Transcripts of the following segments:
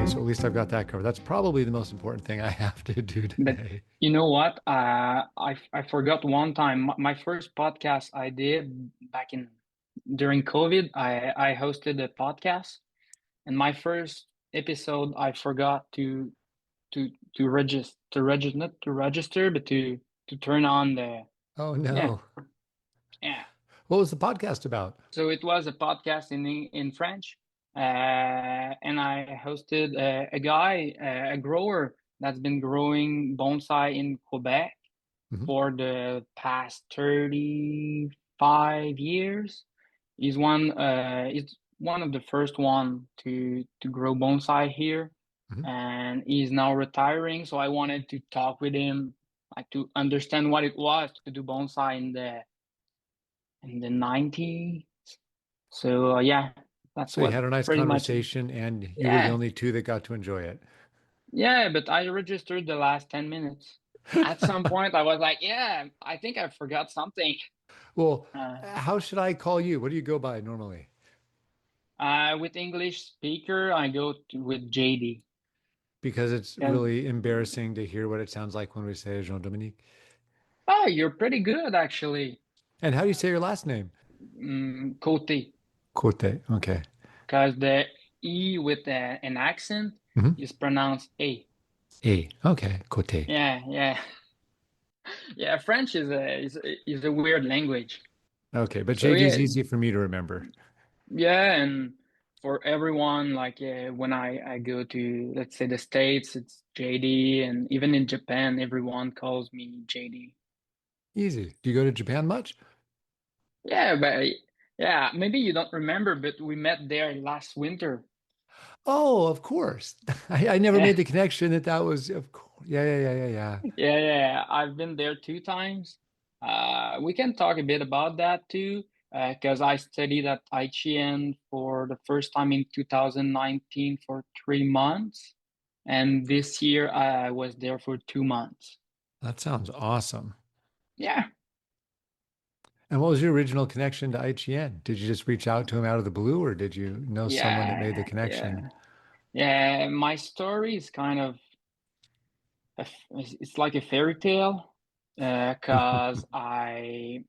Okay, so at least I've got that covered. That's probably the most important thing I have to do But today. you know what? I forgot one time. My first podcast I did back in during COVID. I hosted a podcast, and my first episode I forgot to register not to register, but to turn on the Oh yeah no. yeah. What was the podcast about? So it was a podcast in French, and I hosted a guy, a grower that's been growing bonsai in Quebec Mhm. for the past 35 years. He's one of the first one to grow bonsai here, Mhm. and he's now retiring. So I wanted to talk with him, like to understand what it was to do bonsai in the 90s. So yeah, that's So you what had a nice pretty much. conversation and you were the Yeah, only two that got to enjoy it. yeah, but I registered the last 10 minutes. At some point, I was like, yeah, I think I forgot something. Well, Uh, how should I call you? What do you go by normally? with English speaker, I go with JD. Because it's Yeah. really embarrassing to hear what it sounds like when we say Jean-Dominic. Oh, you're pretty good actually. And how do you say your last name? Côté, Côté. Okay. because the E with an accent Hmm. is pronounced A. A. Okay. Côté. Yeah, yeah, yeah. French is a weird language. Okay, but So JD is yeah, easy for me to remember. yeah, and for everyone, like when I go to, let's say, the States, it's JD, and even in Japan, everyone calls me JD. Easy. Do you go to Japan much? Yeah, but yeah, maybe you don't remember, but we met there last winter. Oh, of course. I never Yeah, made the connection that that was, of course. Yeah, yeah, yeah, yeah, yeah. yeah. I've been there 2 times. We can talk a bit about that too, because I studied at Aichi-en for the first time in 2019 for 3 months, and this year I was there for 2 months. That sounds awesome. Yeah, And what was your original connection to Aichi-en? Did you just reach out to him out of the blue, or did you know someone that made the connection? yeah. Yeah, my story is kind of it's like a fairy tale, because I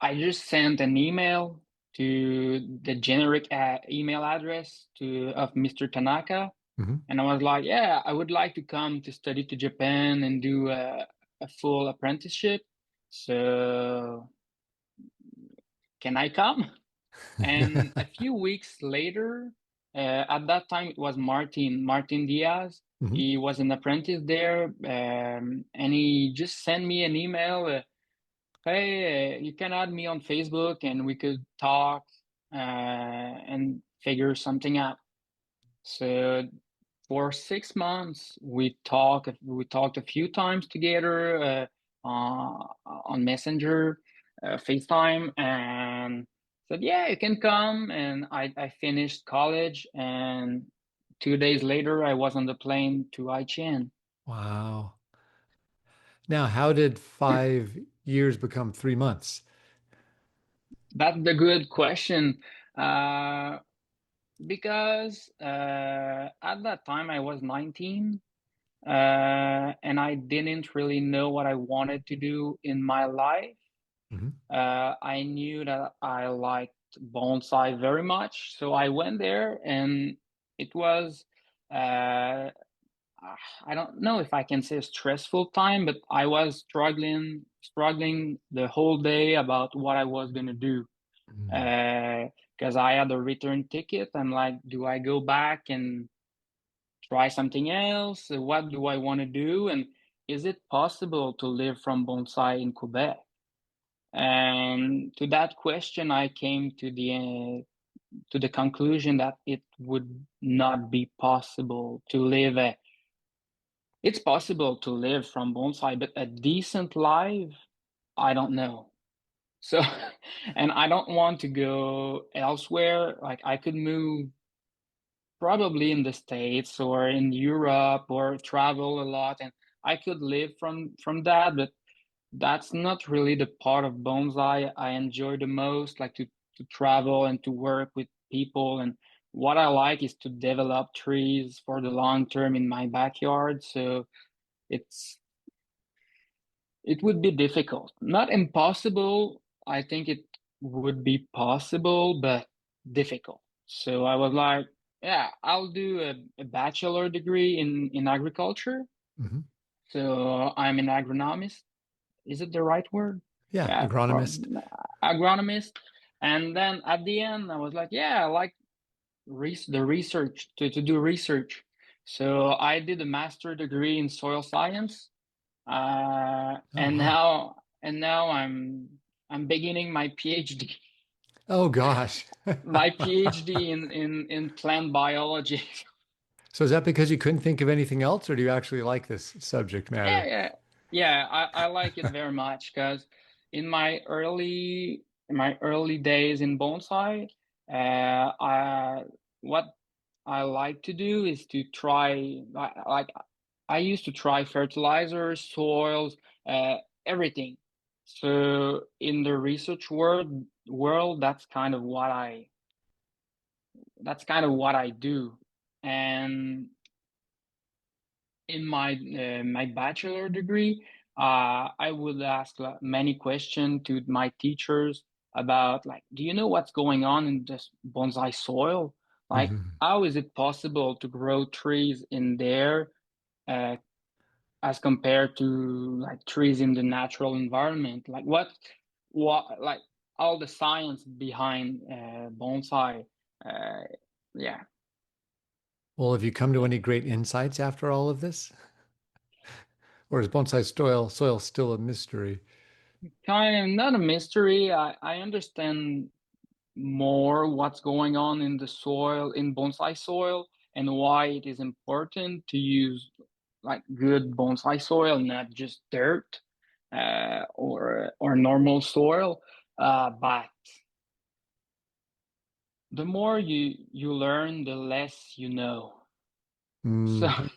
just sent an email to the generic email address to of Mr. Tanaka, Hmm. and I was like, yeah, I would like to come to study to Japan and do a full apprenticeship. So can I come? And a few weeks later, at that time it was Martin Diaz. Hmm. He was an apprentice there, and he just sent me an email. Hey, you can add me on Facebook, and we could talk and figure something out. So for 6 months, We talked a few times together on Messenger, FaceTime, and said, "Yeah, you can come." And I finished college, and 2 days later, I was on the plane to Aichi-en. Wow. Now, how did 5 years become 3 months? That's the good question. Uh, because at that time I was 19, and I didn't really know what I wanted to do in my life. Hmm. I knew that I liked bonsai very much, so I went there, and it was uh, I don't know if I can say a stressful time, but I was struggling the whole day about what I was gonna do. Because I had a return ticket. I'm like, do I go back and try something else? What do I want to do? And is it possible to live from bonsai in Quebec? And to that question, I came to the conclusion that it would not be possible to live a. It's possible to live from bonsai, but a decent life, I don't know. So, and I don't want to go elsewhere. Like I could move probably in the States or in Europe or travel a lot, and I could live from that, but that's not really the part of bonsai I enjoy the most, like to travel and to work with people and what I like is to develop trees for the long term in my backyard. So it's it would be difficult, not impossible. I think it would be possible, but difficult. So I was like, yeah, I'll do a bachelor degree in agriculture. Hmm. So I'm an agronomist. Is it the right word? Yeah, Yeah, agronomist. agronomist. And then at the end, I was like, yeah, I like the research to do research. So I did a master degree in soil science, Oh, and wow. now I'm beginning my PhD, Oh, gosh. my PhD in plant biology. So is that because you couldn't think of anything else, or do you actually like this subject Yeah, matter? yeah, yeah. I like it very much because in my early days in bonsai, I what I like to do is to try like I used to try fertilizers, soils, everything. So in the research world, that's kind of what I do. And in my bachelor degree, I would ask many questions to my teachers about like, do you know what's going on in this bonsai soil? Like, Hmm. how is it possible to grow trees in there uh, as compared to like trees in the natural environment? Like, like all the science behind bonsai? Uh, yeah, Well, have you come to any great insights after all of this? Or is bonsai soil still a mystery? kind of not a mystery. I understand more what's going on in the soil, in bonsai soil, and why it is important to use like good bonsai soil, not just dirt or normal soil. But the more you learn, the less you know. So Mm.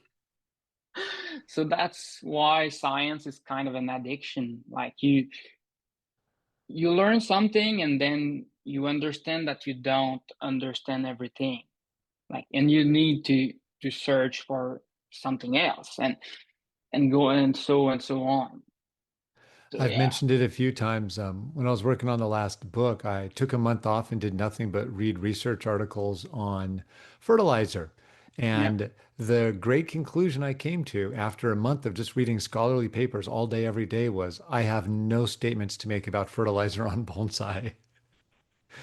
so that's why science is kind of an addiction. Like you learn something and then you understand that you don't understand everything, like, and you need to search for something else and go and so on. So I've yeah. mentioned it a few times. When I was working on the last book, I took a month off and did nothing but read research articles on fertilizer. Yeah. And the great conclusion I came to after a month of just reading scholarly papers all day, every day was I have no statements to make about fertilizer on bonsai.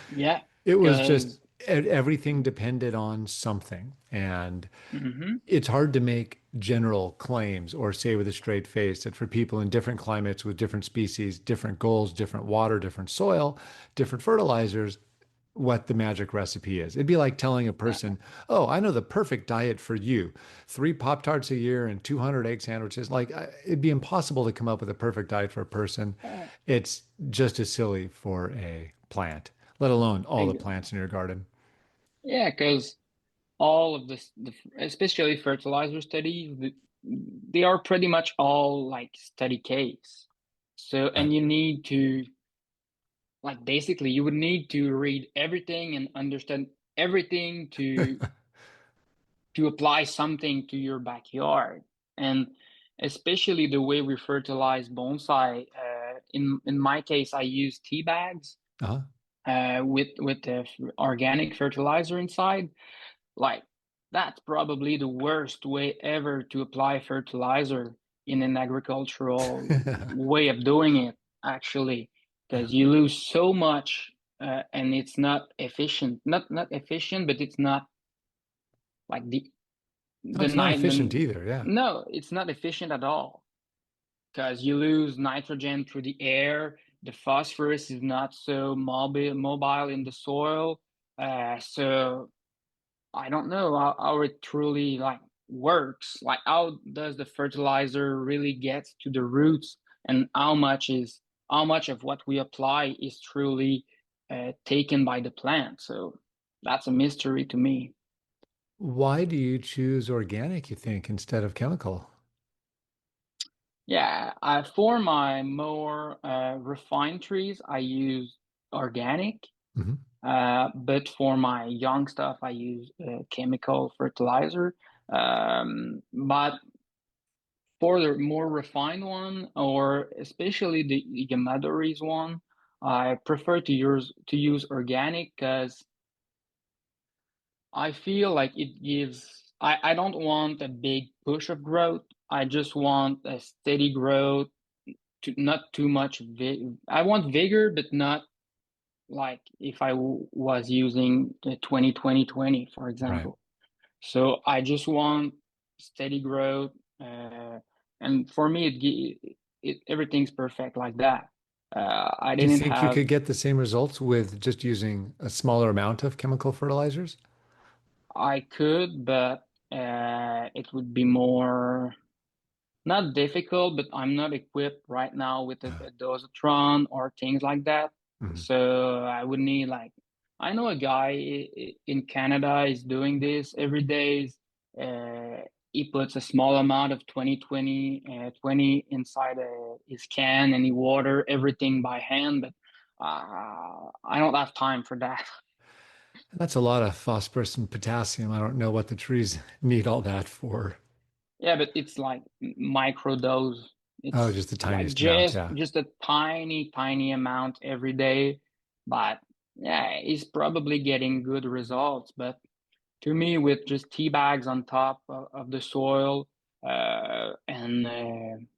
Yeah, It was just because everything depended on something. And hmm it's hard to make general claims or say with a straight face that for people in different climates with different species, different goals, different water, different soil, different fertilizers, what the magic recipe is. It'd be like telling a person, "Oh, I know the perfect diet for you. 3 Pop-Tarts a year and 200 egg sandwiches." Like it'd be impossible to come up with a perfect diet for a person. It's just as silly for a plant, let alone all the plants in your garden. yeah, because all of this, especially fertilizer studies, they are pretty much all like study case. So, Right. and you need to, like, basically, you would need to read everything and understand everything to apply something to your backyard. And especially the way we fertilize bonsai. In my case, I use tea bags Uh-huh. with the organic fertilizer inside. Like, that's probably the worst way ever to apply fertilizer in an agricultural way of doing it, actually, Yeah. because you lose so much, and it's not efficient. Not efficient, but it's not like Oh, the it's not night. efficient either. Yeah. No, it's not efficient at all because you lose nitrogen through the air. The phosphorus is not so mobile in the soil. So I don't know how it truly like works. Like, how does the fertilizer really get to the roots, and how much of what we apply is truly taken by the plant? So that's a mystery to me. Why do you choose organic, you think, instead of chemical? Yeah, for my more refined trees, I use organic. Hmm. But for my young stuff, I use chemical fertilizer. But for the more refined one, or especially the Yamadaris one, I prefer to use organic because I feel like it gives. I don't want a big push of growth. I just want a steady growth, not too much I want vigor, but not like if I was using the 2020, for Right. example. So I just want steady growth, and for me, everything's perfect like that. I Do you didn't think you have. could get the same results with just using a smaller amount of chemical fertilizers? I could, but it would be more. Not difficult, but I'm not equipped right now with a dosatron or things like that. Mhm. So I would need like, I know a guy in Canada is doing this every day. Uh, he puts a small amount of 20 inside his can and he water everything by hand, but I don't have time for that. That's a lot of phosphorus and potassium. I don't know what the trees need all that for. Yeah, but it's like micro dose. Oh, It's just the like tiniest amount. just Yeah. just a tiny, tiny amount every day. But yeah, he's probably getting good results. But to me, with just tea bags on top of the soil, and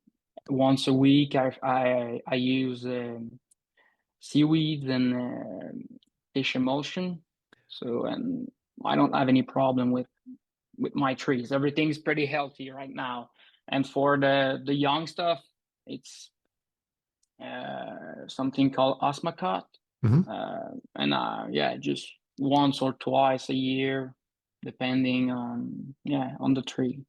once a week, I use seaweeds and fish emulsion. So and I don't have any problem with my trees. Everything's pretty healthy right now. And for the young stuff, it's something called osmacot. Mhm. And yeah, just once or twice a year, depending on the tree.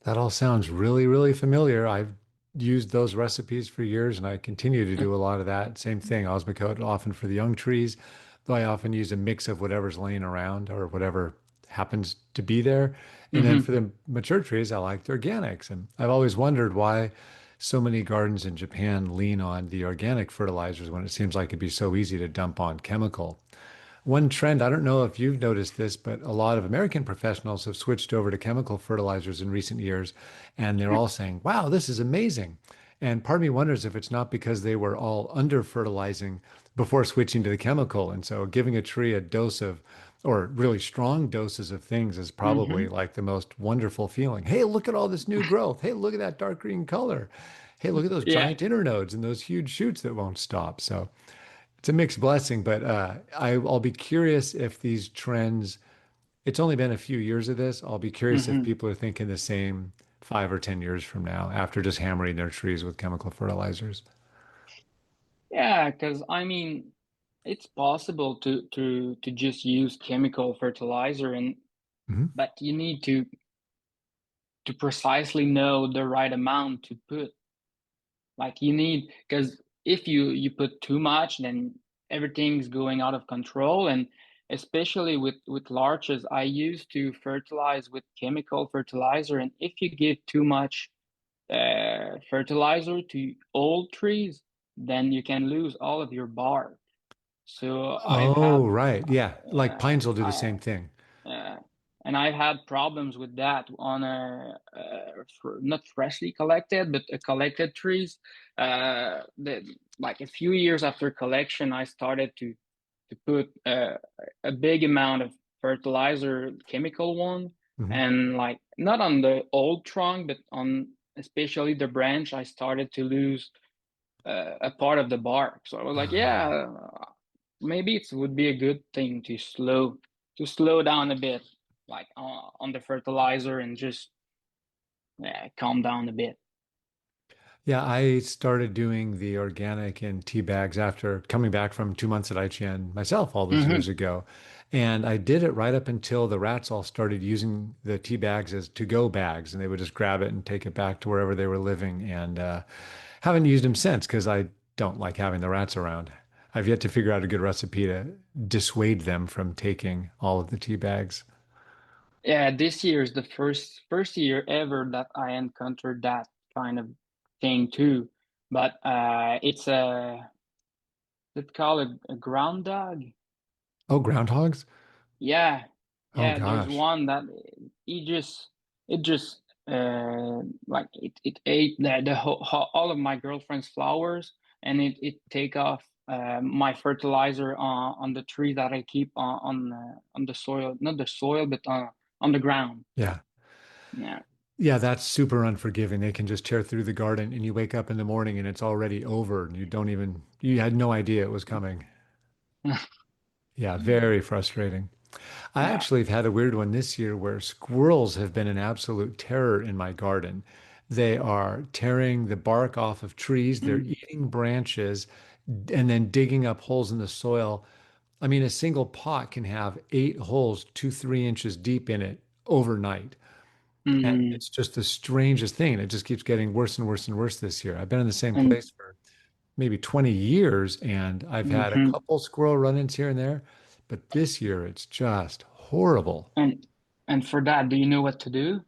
That all sounds really, really familiar. I've used those recipes for years and I continue to do a lot of that. Same thing, osmocote, often for the young trees, though I often use a mix of whatever's laying around or whatever happens to be there. And then for Hmm. the mature trees, I like the organics. And I've always wondered why so many gardens in Japan lean on the organic fertilizers when it seems like it'd be so easy to dump on chemical. One trend, I don't know if you've noticed this, but a lot of American professionals have switched over to chemical fertilizers in recent years, and they're all saying, wow, this is amazing. And part of me wonders if it's not because they were all under fertilizing before switching to the chemical. And so giving a tree a dose of, or really strong doses of things is probably Hmm. like the most wonderful feeling. Hey, look at all this new growth. Hey, look at that dark green color. Hey, look at those Yeah. giant internodes and those huge shoots that won't stop. So it's a mixed blessing, but I'll be curious if these trends, it's only been a few years of this. I'll be curious if Hmm. people are thinking the same 5 or 10 years from now after just hammering their trees with chemical fertilizers. Yeah, because I mean, it's possible to just use chemical fertilizer, and Mhm. but you need to precisely know the right amount to put. Like you need, because if you put too much, then everything's going out of control. And especially with larches, I used to fertilize with chemical fertilizer, and if you give too much fertilizer to old trees, then you can lose all of your bark. So I've Oh, had right. Yeah. Like pines will do the I same thing. uh, and I've had problems with that on not freshly collected, but collected trees. That like a few years after collection, I started to put a big amount of fertilizer, chemical one, Mhm. and like not on the old trunk, but on especially the branch. I started to lose a part of the bark. So I was like, Ah. yeah, maybe it would be a good thing to slow down a bit, like on the fertilizer and just calm down a bit. Yeah, I started doing the organic in tea bags after coming back from 2 months at Aichi-en myself all those years Hmm. ago. And I did it right up until the rats all started using the tea bags as to-go bags, and they would just grab it and take it back to wherever they were living. And haven't used them since because I don't like having the rats around. I've yet to figure out a good recipe to dissuade them from taking all of the tea bags. Yeah, this year is the first year ever that I encountered that kind of thing too. But it's a let's call it a ground dog. Oh, groundhogs? Yeah, Oh yeah. There's gosh. one that he just it just like it ate the whole, all of my girlfriend's flowers, and it take off my fertilizer on the tree that I keep on the soil, not the soil, but on the ground. Yeah. Yeah. Yeah, that's super unforgiving. They can just tear through the garden and you wake up in the morning and it's already over and you had no idea it was coming. Yeah, very frustrating. I Yeah. actually have had a weird one this year where squirrels have been an absolute terror in my garden. They are tearing the bark off of trees, they're Mm. eating branches, and then digging up holes in the soil. I mean, a single pot can have 8 holes, 2, 3 inches deep in it overnight. And Mm. it's just the strangest thing. It just keeps getting worse and worse and worse this year. I've been in the same And place for maybe 20 years, and I've had a mhm. couple squirrel run-ins here and there, but this year it's just horrible. And and for that, do you know what to do?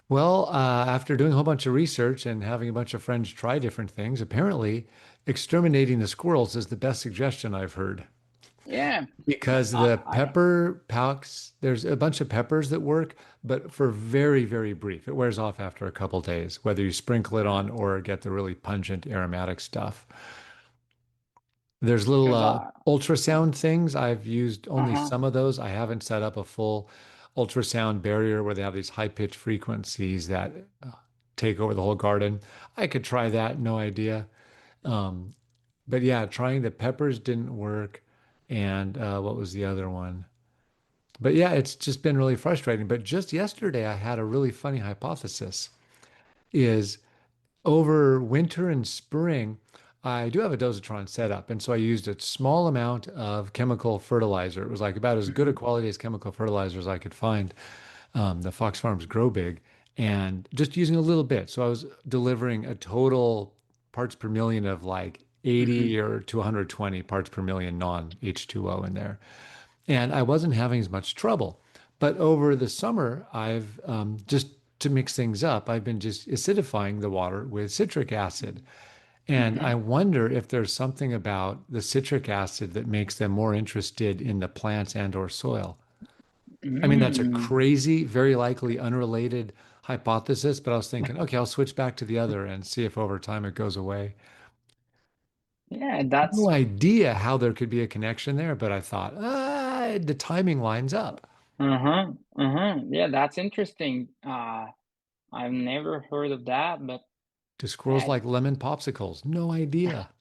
Well, after doing a whole bunch of research and having a bunch of friends try different things, apparently exterminating the squirrels is the best suggestion I've heard. Yeah. Because the I pepper packs, there's a bunch of peppers that work, but for very, very brief. It wears off after a couple days, whether you sprinkle it on or get the really pungent aromatic stuff. There's little because ultrasound things. I've used only uh-huh. some of those. I haven't set up a full ultrasound barrier where they have these high pitch frequencies that uh, take over the whole garden. I could try that, no idea. Um, but yeah, trying the peppers didn't work. And what was the other one? But yeah, it's just been really frustrating. But just yesterday, I had a really funny hypothesis is over winter and spring, I do have a dosatron set up. And so I used a small amount of chemical fertilizer. It was like about as good a Hmm. quality as chemical fertilizer as I could find. The Fox Farms Grow Big, and just using a little bit. So I was delivering a total parts per million of like Hmm. 80 or to 120 parts per million non H2O in there. And I wasn't having as much trouble. But over the summer, I've just to mix things up, I've been just acidifying the water with citric acid. And Hmm. I wonder if there's something about the citric acid that makes them more interested in the plants and or soil. I mean, that's a Mm. crazy, very likely unrelated hypothesis, but I was thinking, okay, I'll switch back to the other and see if over time it goes away. Yeah, No that's idea how there could be a connection there, but I thought, the timing lines up. uh-huh. Uh-huh. Yeah, that's interesting. I've never heard of that, but Do squirrels uh, like lemon popsicles? No idea.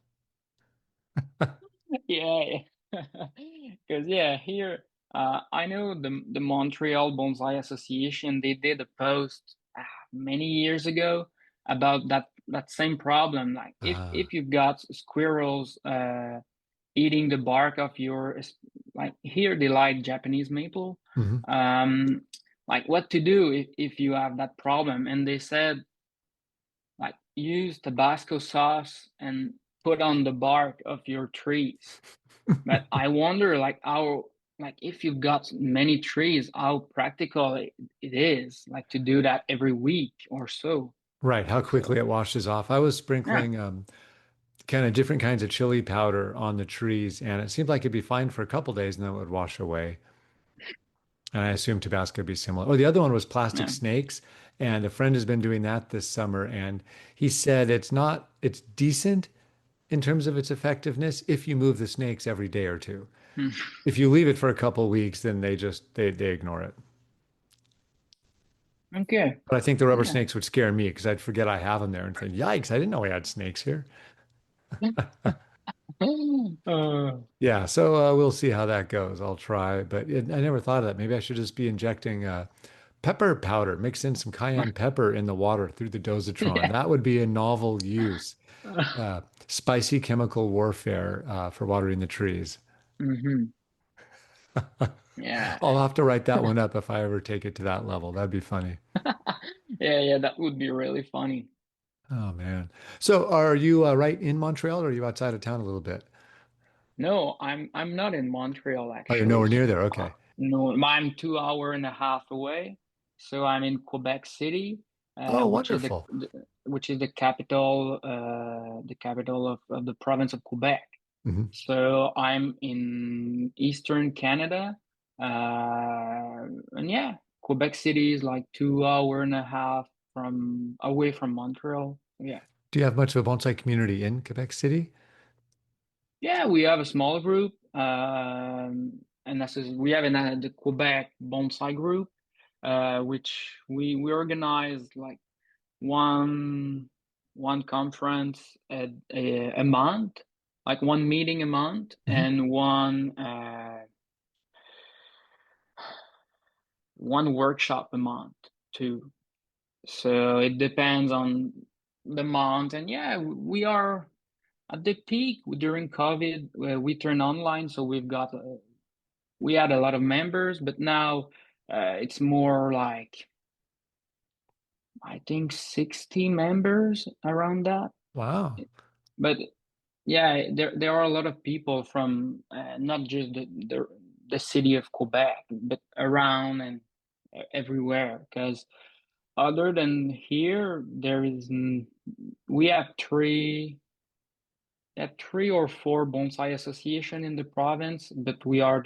yeah, because yeah, here I know the Montreal Bonsai Association. They did a post many years ago about that same problem. Like Uh, if you've got squirrels eating the bark of your, like here they like Japanese maple, mhm. um, like what to do if you have that problem. And they said like use Tabasco sauce and put on the bark of your trees. But I wonder, like, how, like, if you've got many trees, how practical it is, like, to do that every week or so. Right, how quickly So, it washes off. I was yeah. sprinkling kind of different kinds of chili powder on the trees, and it seemed like it'd be fine for a couple days and then it would wash away. And I assume Tabasco would be similar. Oh, the other one was plastic Yeah. snakes. And a friend has been doing that this summer. And he said it's decent in terms of its effectiveness if you move the snakes every day or two. If you leave it for a couple of weeks, then they ignore it. Okay. But I think the rubber Yeah. snakes would scare me because I'd forget I have them there and think, yikes, I didn't know we had snakes here. Yeah, so we'll see how that goes. I'll try, but I never thought of that. Maybe I should just be injecting pepper powder, mix in some cayenne pepper in the water through the dosatron. Yeah. That would be a novel use. Spicy chemical warfare for watering the trees. Hmm. Yeah. I'll have to write that one up if I ever take it to that level. That'd be funny. Yeah, yeah, that would be really funny. Oh man. So are you right in Montreal or are you outside of town a little bit? No, I'm not in Montreal Oh, you're actually. nowhere near there. Okay. No, I'm 2 hour and a half away. So I'm in Quebec City, Oh, which is wonderful. which is the capital of the province of Quebec. Hmm. So I'm in Eastern Canada. And yeah, Quebec City is like 2 hour and a half from away from Montreal. Yeah. Do you have much of a bonsai community in Quebec City? Yeah, we have a small group. And this is we have the Quebec Bonsai group, which we organize like one one conference a month, like one meeting a month, Hmm. and one workshop a month too. So it depends on the month. And yeah, we are at the peak during COVID. We turned online, so we had a lot of members, but now it's more like I think 60 members around that. Wow. But yeah, there are a lot of people from not just the city of Quebec, but around and everywhere. Because other than here, we have three or four bonsai association in the province, but we are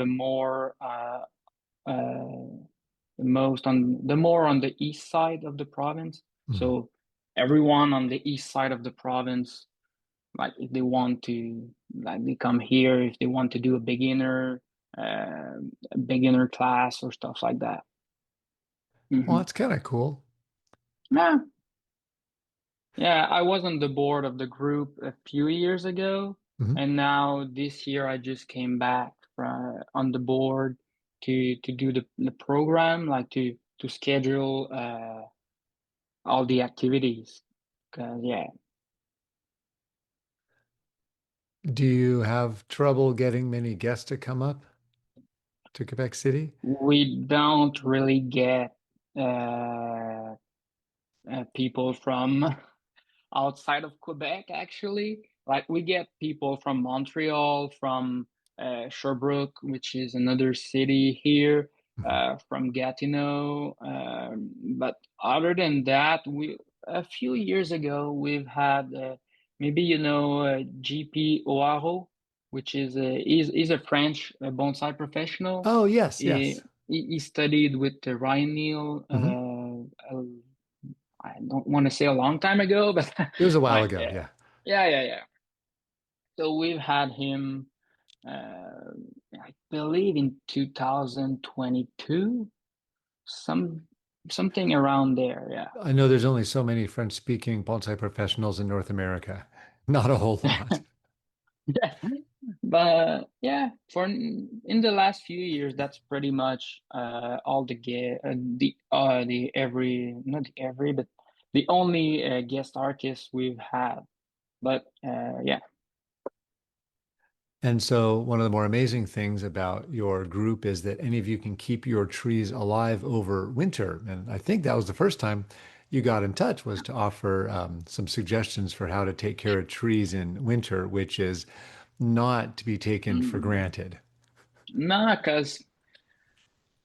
uh, the more on the east side of the province. Mhm. So everyone on the east side of the province, like if they want to, like they come here if they want to do uh, a beginner class or stuff like that. Well, Hmm. that's kind of cool. Yeah, yeah. I was on the board of the group a few years ago, Hmm. and now this year I just came back on the board to do the program, like to schedule all the activities. 'Cause yeah, Do you have trouble getting many guests to come up to Quebec City? we don't really get people from outside of Quebec, actually. Like we get people from Montreal, from Sherbrooke, which is another city here, Mhm. from Gatineau. But other than that, we a few years ago we've had maybe GP Oaro, which is a French bonsai professional. Oh, yes, He, yes. he studied with Ryan Neal Hmm. I don't want to say a long time ago, but It was a while like ago, yeah. yeah. So we've had him, uh, I believe in 2022, something around there. Yeah, I know there's only so many French-speaking bonsai professionals in North America. Not a whole lot. yeah. But yeah, in the last few years, that's pretty much all the every not the every, but the only guest artists we've had. But yeah. And so, one of the more amazing things about your group is that any of you can keep your trees alive over winter. And I think that was the first time you got in touch was to offer some suggestions for how to take care of trees in winter, which is not to be taken for Mm. granted. Nah,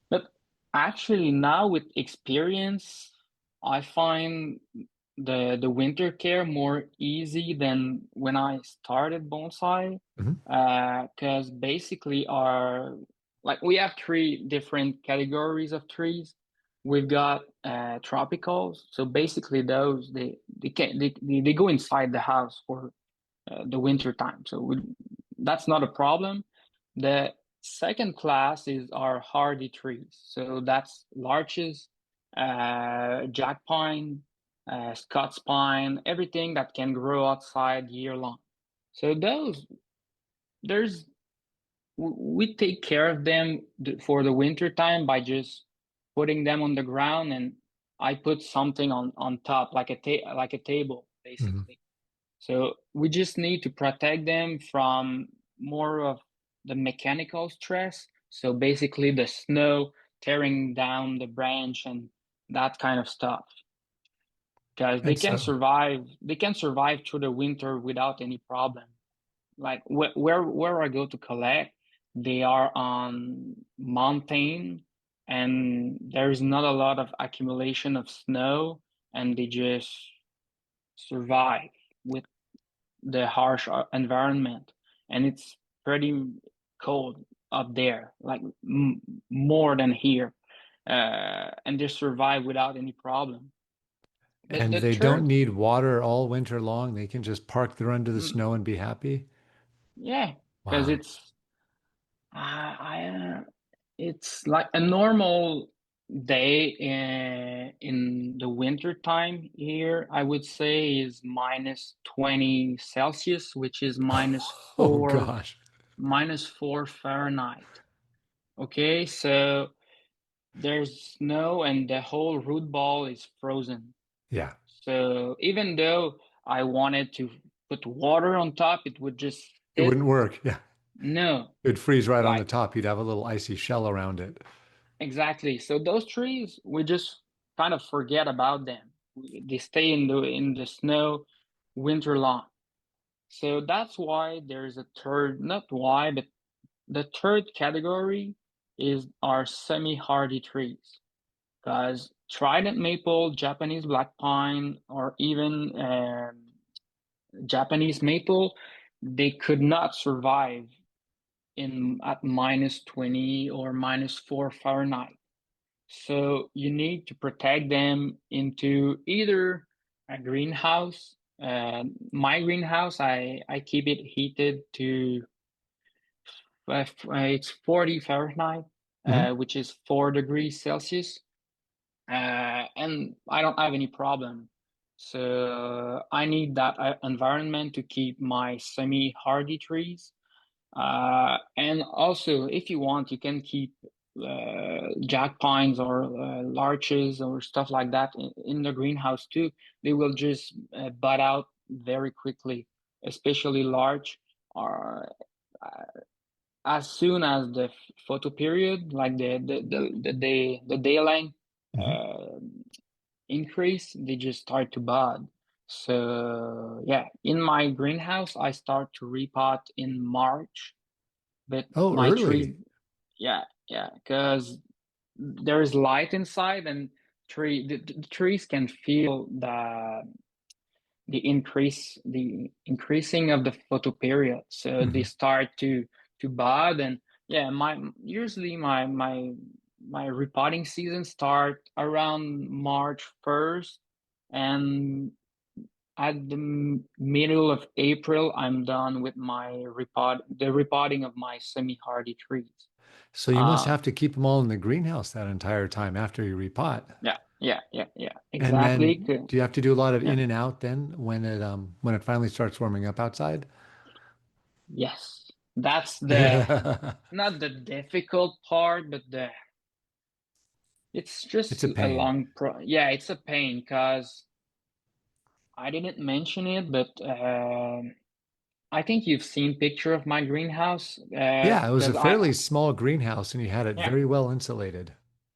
but actually now with experience, I find the winter care more easy than when I started bonsai. Mhm. Because basically our like we have three different categories of trees. We've got tropicals, so basically those they can they go inside the house for the winter time. So that's not a problem. The second class is our hardy trees. So that's larches, jack pine, Scots pine, everything that can grow outside year long. So there's we take care of them for the winter time by just putting them on the ground, and I put something on top like like a table Mhm. basically. So we just need to protect them from more of the mechanical stress. So basically the snow tearing down the branch and that kind of stuff. Because And so, they can survive through the winter without any problem. Like where I go to collect, they are on mountain and there's not a lot of accumulation of snow and they just survive with the harsh environment. and it's pretty cold up there, like more than here, and they survive without any problem. But And the they don't third, need water all winter long. They can just park there under the mm, snow and be happy. yeah, because Wow. it's like a normal day in the winter time here, I would say is minus 20 Celsius, which is Oh gosh. minus 4 Fahrenheit. Okay, so there's snow and the whole root ball is frozen. Yeah. So even though I wanted to put water on top, it would just It sit. wouldn't work. Yeah. No, It'd freeze right on the like top. You'd have a little icy shell around it. exactly. So those trees, we just kind of forget about them. They stay in the snow winter long. So that's why there's a third, not why, but the third category is our semi-hardy trees. Because trident maple, Japanese black pine, or even Japanese maple, they could not survive in at minus 20 or minus 4 Fahrenheit. So you need to protect them into either a greenhouse. My greenhouse, I keep it heated to it's 40 Fahrenheit, Hmm. which is 4 degrees Celsius. And I don't have any problem. So I need that environment to keep my semi-hardy trees. And also, if you want, you can keep jack pines or larches or stuff like that in the greenhouse too. They will just bud out very quickly, especially larch. Or as soon as the photo period, like the day length Hmm. uh, increase, they just start to bud. So yeah, in my greenhouse, I start to repot in March, but Oh, my trees, early. yeah, yeah, because there is light inside, and the trees can feel the increasing of the photoperiod, so they Hmm. start to bud. And yeah, my usually my repotting season start around March 1st, and at the middle of April, I'm done with the repotting of my semi-hardy trees. So you must Uh, have to keep them all in the greenhouse that entire time after you repot. yeah, And exactly. then do you have to do a lot of Yeah, in and out then when it finally starts warming up outside? yes, that's the not the difficult part, but it's It's just a a pain. long yeah, it's a pain because I didn't mention it, but I think you've seen picture of my greenhouse Yeah, it was a because I fairly small greenhouse and you had it yeah. very well insulated.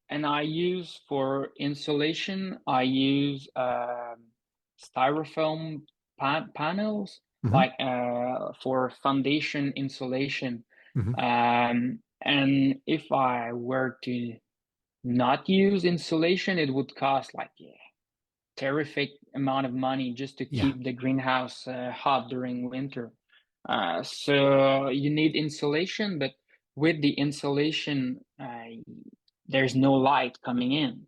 And I use for insulation, I use styrofoam panels, Hmm. like for foundation insulation. Hmm. And if I were to not use insulation, it would cost like a terrific amount of money just to Yeah. keep the greenhouse hot during winter. So you need insulation, but with the insulation, there's no light coming in.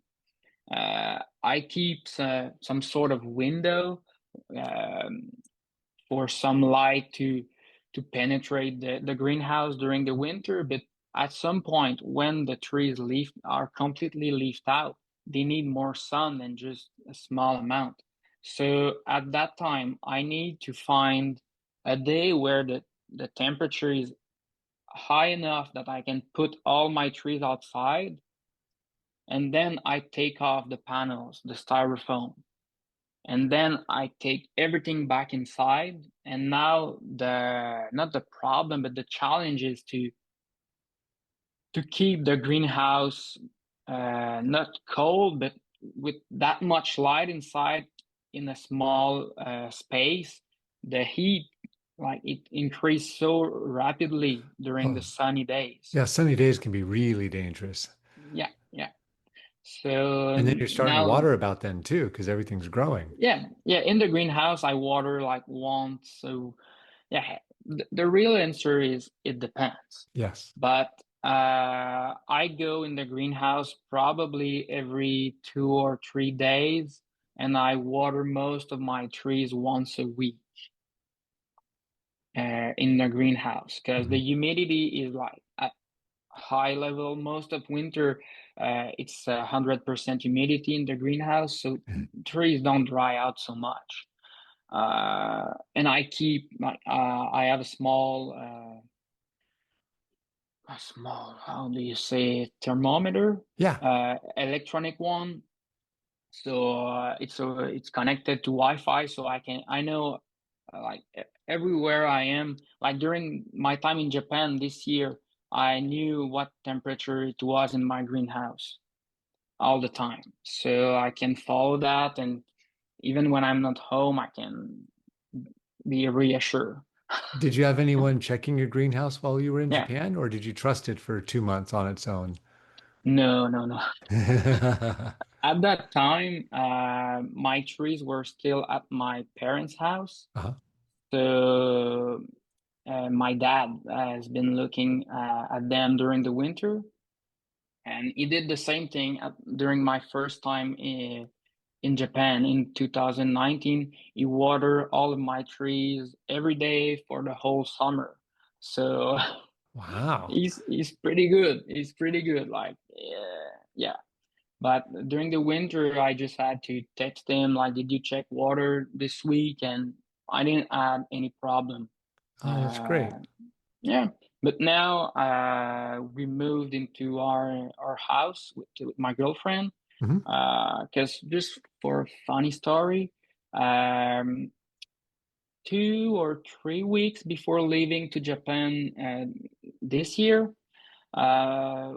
I keep some sort of window um, for some light to penetrate the greenhouse during the winter. But at some point, when the trees are completely leafed out, they need more sun than just a small amount. So at that time, I need to find a day where the temperature is high enough that I can put all my trees outside, and then I take off the panels, the styrofoam, and then I take everything back inside. And now the not the problem, but the challenge is to keep the greenhouse not cold, but with that much light inside in a small space. The heat, like it increased so rapidly during the Oh, sunny days. yeah, sunny days can be really dangerous. Yeah, yeah. So And then you're starting to now water about then too, because everything's growing. yeah, yeah. In the greenhouse, I water like once. So yeah, the real answer is it depends. Yes. But I go in the greenhouse probably every 2 or 3 days, and I water most of my trees once a week in the greenhouse because the Mhm. humidity is like at high level most of winter. It's 100% humidity in the greenhouse, so trees don't dry out so much. And I keep like I have a small, how do you say it, thermometer, Yeah. electronic one. So it's connected to Wi-Fi, so I know like everywhere I am. Like during my time in Japan this year, I knew what temperature it was in my greenhouse all the time. So I can follow that, and even when I'm not home, I can be reassured. Did you have anyone checking your greenhouse while you were in Yeah. Japan, or did you trust it for 2 months on its own? No, no, no. At that time, my trees were still at my parents' house. Uh-huh. So my dad has been looking at them during the winter, and he did the same thing during my first time in Japan in 2019. He watered all of my trees every day for the whole summer. So Wow. he's pretty good. He's pretty good. Like yeah, yeah. But during the winter, I just had to text him like, "Did you check water this week?" And I didn't have any problem. Oh, that's great. Uh, yeah. But now we moved into our house with my girlfriend. Hmm. Because just for a funny story, um, 2 or 3 weeks before leaving to Japan this year,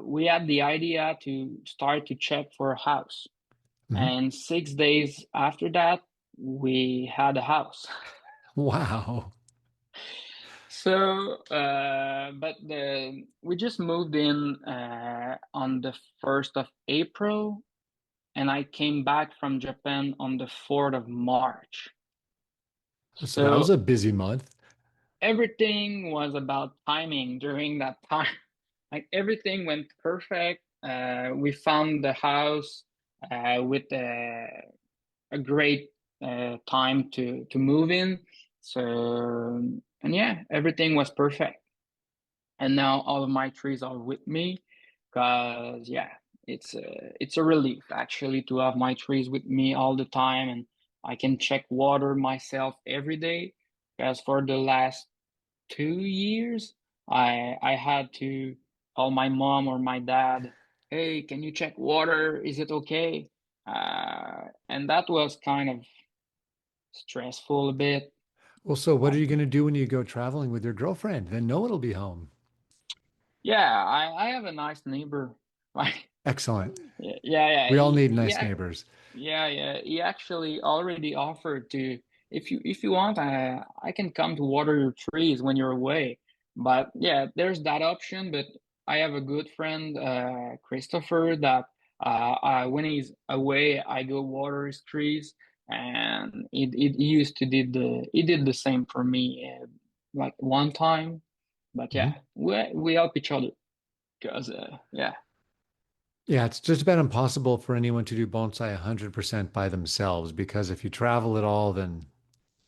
we had the idea to start to check for a house. Hmm. And 6 days after that, we had a house. Wow. So, but we just moved in on the 1st of April, and I came back from Japan on the 4th of March. So that was So a busy month. everything was about timing during that time. Like everything went perfect. We found the house with a great time to move in. So and yeah, everything was perfect. And now all of my trees are with me, because yeah, it's a relief actually to have my trees with me all the time, and I can check water myself every day. Because for the last 2 years, I had to call my mom or my dad, "Hey, can you check water? Is it okay?" And that was kind of stressful a bit. Well, so what are Like, you going to do when you go traveling with your girlfriend? Then no one will be home. yeah, I have a nice neighbor. Like, Excellent. yeah, yeah, We all need nice yeah, neighbors. yeah, yeah. He actually already offered to, if you want, I can come to water your trees when you're away. But yeah, there's that option. But I have a good friend, Christopher, that when he's away, I go water his trees, and he did the same for me, like one time. But yeah, Mhm. we help each other because yeah. Yeah, it's just about impossible for anyone to do bonsai 100% by themselves because if you travel at all, then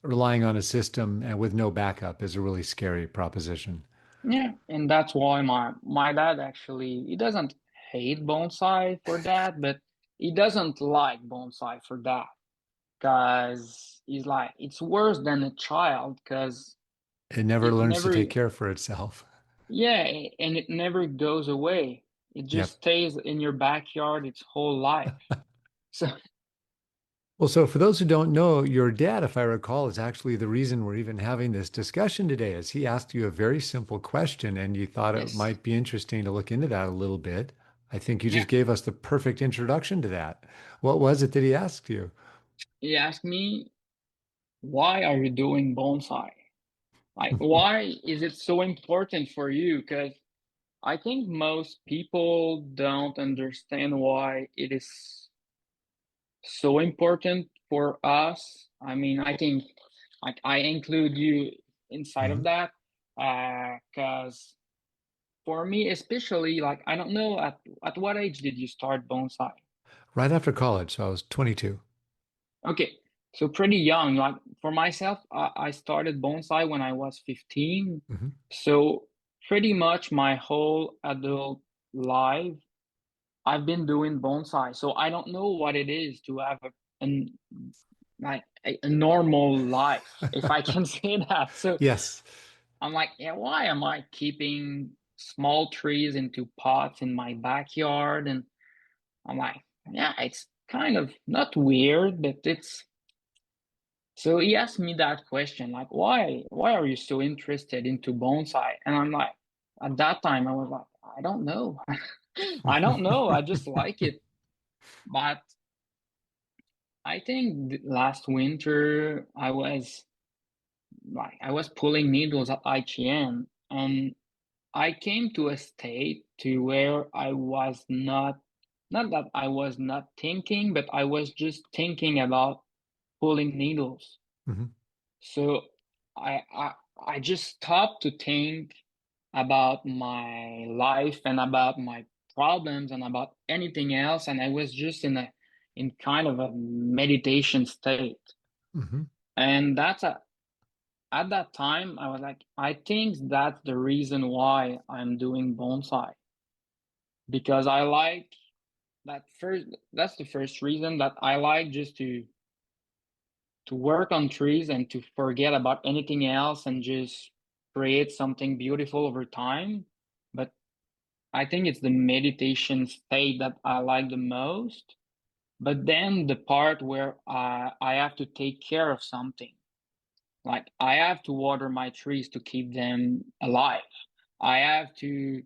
relying on a system and with no backup is a really scary proposition. Yeah, and that's why my dad actually he doesn't hate bonsai for that, but he doesn't like bonsai for that because he's like it's worse than a child because It never it learns to never take care for itself. yeah, and it never goes away. It Yep. just stays in your backyard its whole life. So Well, so for those who don't know, your dad, if I recall, is actually the reason we're even having this discussion today, is he asked you a very simple question and you thought it yes, might be interesting to look into that a little bit. I think you yeah. just gave us the perfect introduction to that. What was it that he asked you? He asked me, "Why are you doing bonsai? Like, why is it so important for you?" Because I think most people don't understand why it is so important for us. I mean, I think like I include you inside of Mhm. that. Because for me, especially, like, I don't know, at what age did you start bonsai? Right after college, so I was 22. Okay, so pretty young. Like for myself, I started bonsai when I was 15. Hmm. So pretty much my whole adult life, I've been doing bonsai. So I don't know what it is to have an like a normal life, if I can say that. So Yes. I'm like, yeah, why am I keeping small trees into pots in my backyard? And I'm like, yeah, it's kind of not weird, but it's so he asked me that question, like, why are you so interested into bonsai? And I'm like, at that time, I was like, I don't know. I don't know. I just like it. But I think last winter, I was pulling needles at Aichi-en, and I came to a state to where I was not that I was not thinking, but I was just thinking about pulling needles. Hmm. So I I I just stopped to think about my life and about my problems and about anything else, and I was just in kind of a meditation state. Hmm. And at that time I was like, I think that's the reason why I'm doing bonsai because I like that first. That's the first reason that I like just to work on trees and to forget about anything else and just create something beautiful over time. But I think it's the meditation state that I like the most. But then the part where I have to take care of something, like I have to water my trees to keep them alive. I have to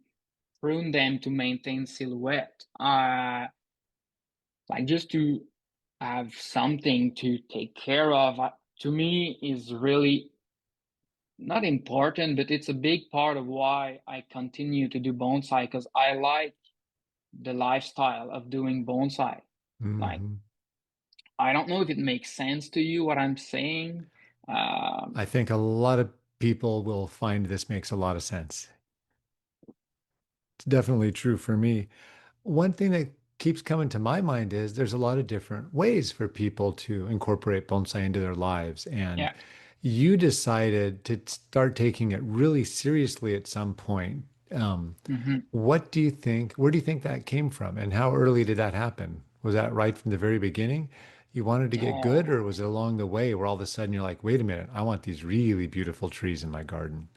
prune them to maintain silhouette. Like just to have something to take care of, to me is really not important, but it's a big part of why I continue to do bonsai because I like the lifestyle of doing bonsai. Like, Hmm. I don't know if it makes sense to you what I'm saying. I think a lot of people will find this makes a lot of sense. It's definitely true for me. One thing that keeps coming to my mind is there's a lot of different ways for people to incorporate bonsai into their lives. And Yeah. you decided to start taking it really seriously at some point. Hmm. What do you think, where do you think that came from? And how early did that happen? Was that right from the very beginning? You wanted to get good, or was it along the way where all of a sudden you're like, wait a minute, I want these really beautiful trees in my garden?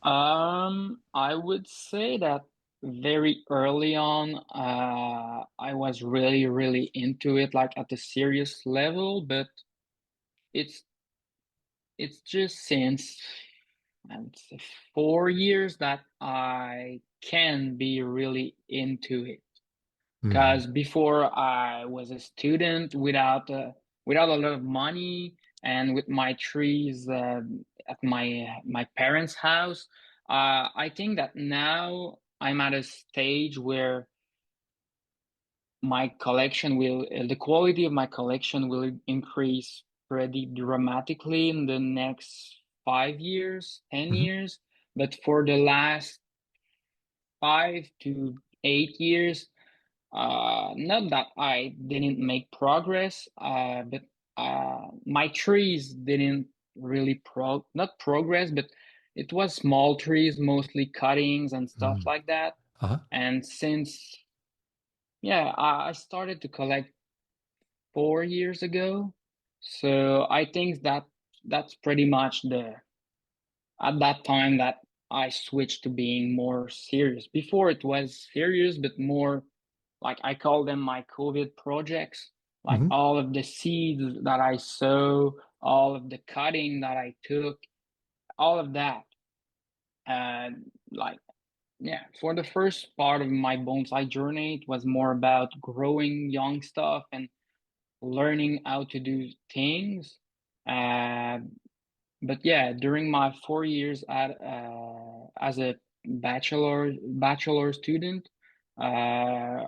I would say that very early on, I was really, really into it, like at a serious level, but it's it's just since I would say 4 years that I can be really into it. Hmm. Because before I was a student without a lot of money and with my trees at my parents' house, I think that now I'm at a stage where the quality of my collection will increase pretty dramatically in the next 5 years, ten Hmm. years. But for the last 5 to 8 years, not that I didn't make progress, but my trees didn't really not progress, but it was small trees, mostly cuttings and stuff Hmm. like that. Uh-huh. And since, yeah, I started to collect 4 years ago. So I think that that's pretty much at that time that I switched to being more serious. Before it was serious, but more like I call them my COVID projects, like Hmm. all of the seeds that I sow, all of the cutting that I took, all of that. And like, yeah, for the first part of my bonsai journey, it was more about growing young stuff and learning how to do things. Uh, but yeah, during my 4 years as a bachelor student, uh,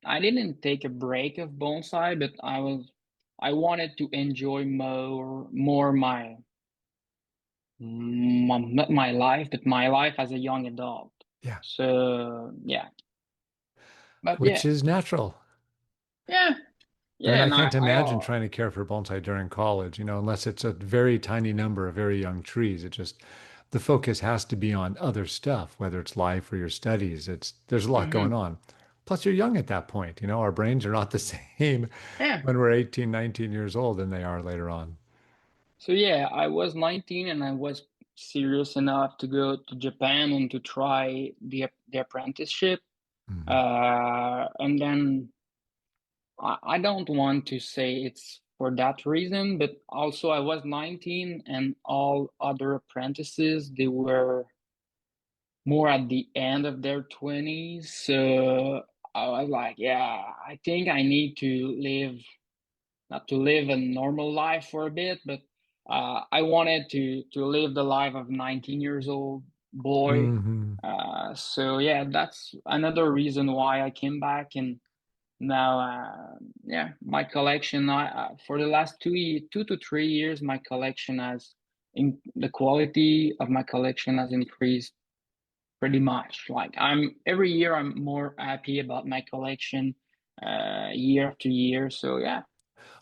I didn't take a break of bonsai, but I wanted to enjoy more Not my life, but my life as a young adult. Yeah, So yeah, but which yeah, is natural. yeah, I mean, yeah, I and can't I imagine trying to care for bonsai during college, unless it's a very tiny number of very young trees. It just, the focus has to be on other stuff, whether it's life or your studies. There's a lot going mhm, on. Plus, you're young at that point. Our brains are not the same yeah. when we're 18, 19 years old than they are later on. So yeah, I was 19 and I was serious enough to go to Japan and to try the apprenticeship. Mhm. And then I don't want to say it's for that reason, but also I was 19 and all other apprentices, they were more at the end of their 20s. So I was like, yeah, I think I need to live, not to live a normal life for a bit, but I wanted to live the life of 19 years old boy. Mhm. So yeah, that's another reason why I came back. And now, yeah, my collection, for the last 2 to 3 years, my collection in the quality of my collection has increased pretty much. Like every year I'm more happy about my collection, year after year. So yeah.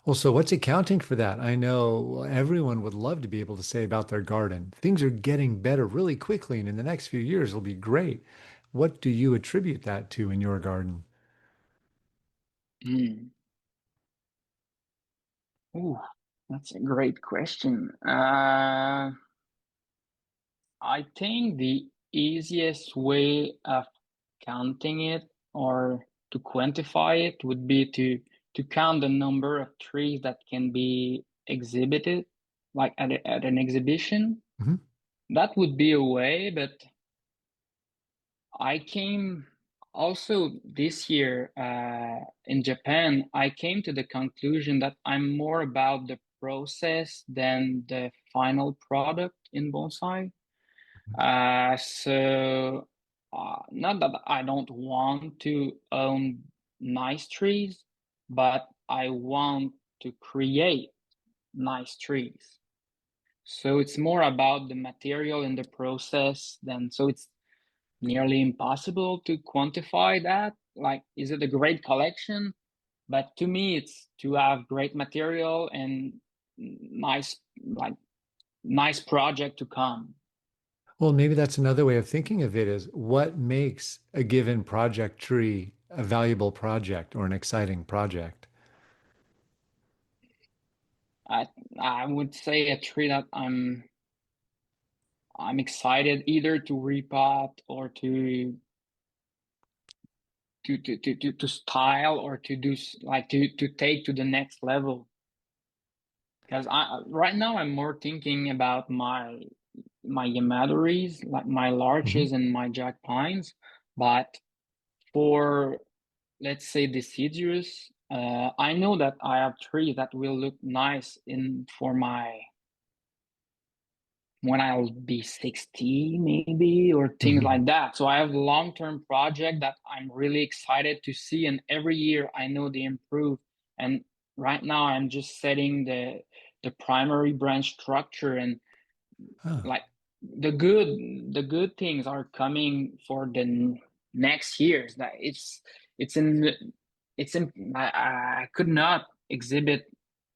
Well, so what's accounting for that? I know everyone would love to be able to say about their garden. Things are getting better really quickly, and in the next few years, it'll be great. What do you attribute that to in your garden? Mm. Ooh, that's a great question. I think the easiest way of counting it or to quantify it would be to count the number of trees that can be exhibited, like at an exhibition. Mhm. That would be a way, but I came also this year in Japan. I came to the conclusion that I'm more about the process than the final product in bonsai. Not that I don't want to own nice trees, but I want to create nice trees. So it's more about the material in the process than so it's nearly impossible to quantify that. Like, is it a great collection? But to me, it's to have great material and nice, like nice project to come. Well, maybe that's another way of thinking of it is what makes a given project tree a valuable project or an exciting project? I I would say a tree that I'm excited either to repot or to style or to do like to take to the next level. Because I right now I'm more thinking about my Yamatoris, like my Mhm. larches and my jack pines. But for let's say deciduous, I know that I have trees that will look nice in for my when I'll be 60 maybe or things Mhm. like that. So I have a long-term project that I'm really excited to see, and every year I know they improve. And right now I'm just setting the primary branch structure, and Ah. like the good things are coming for the next years. That it's in I could not exhibit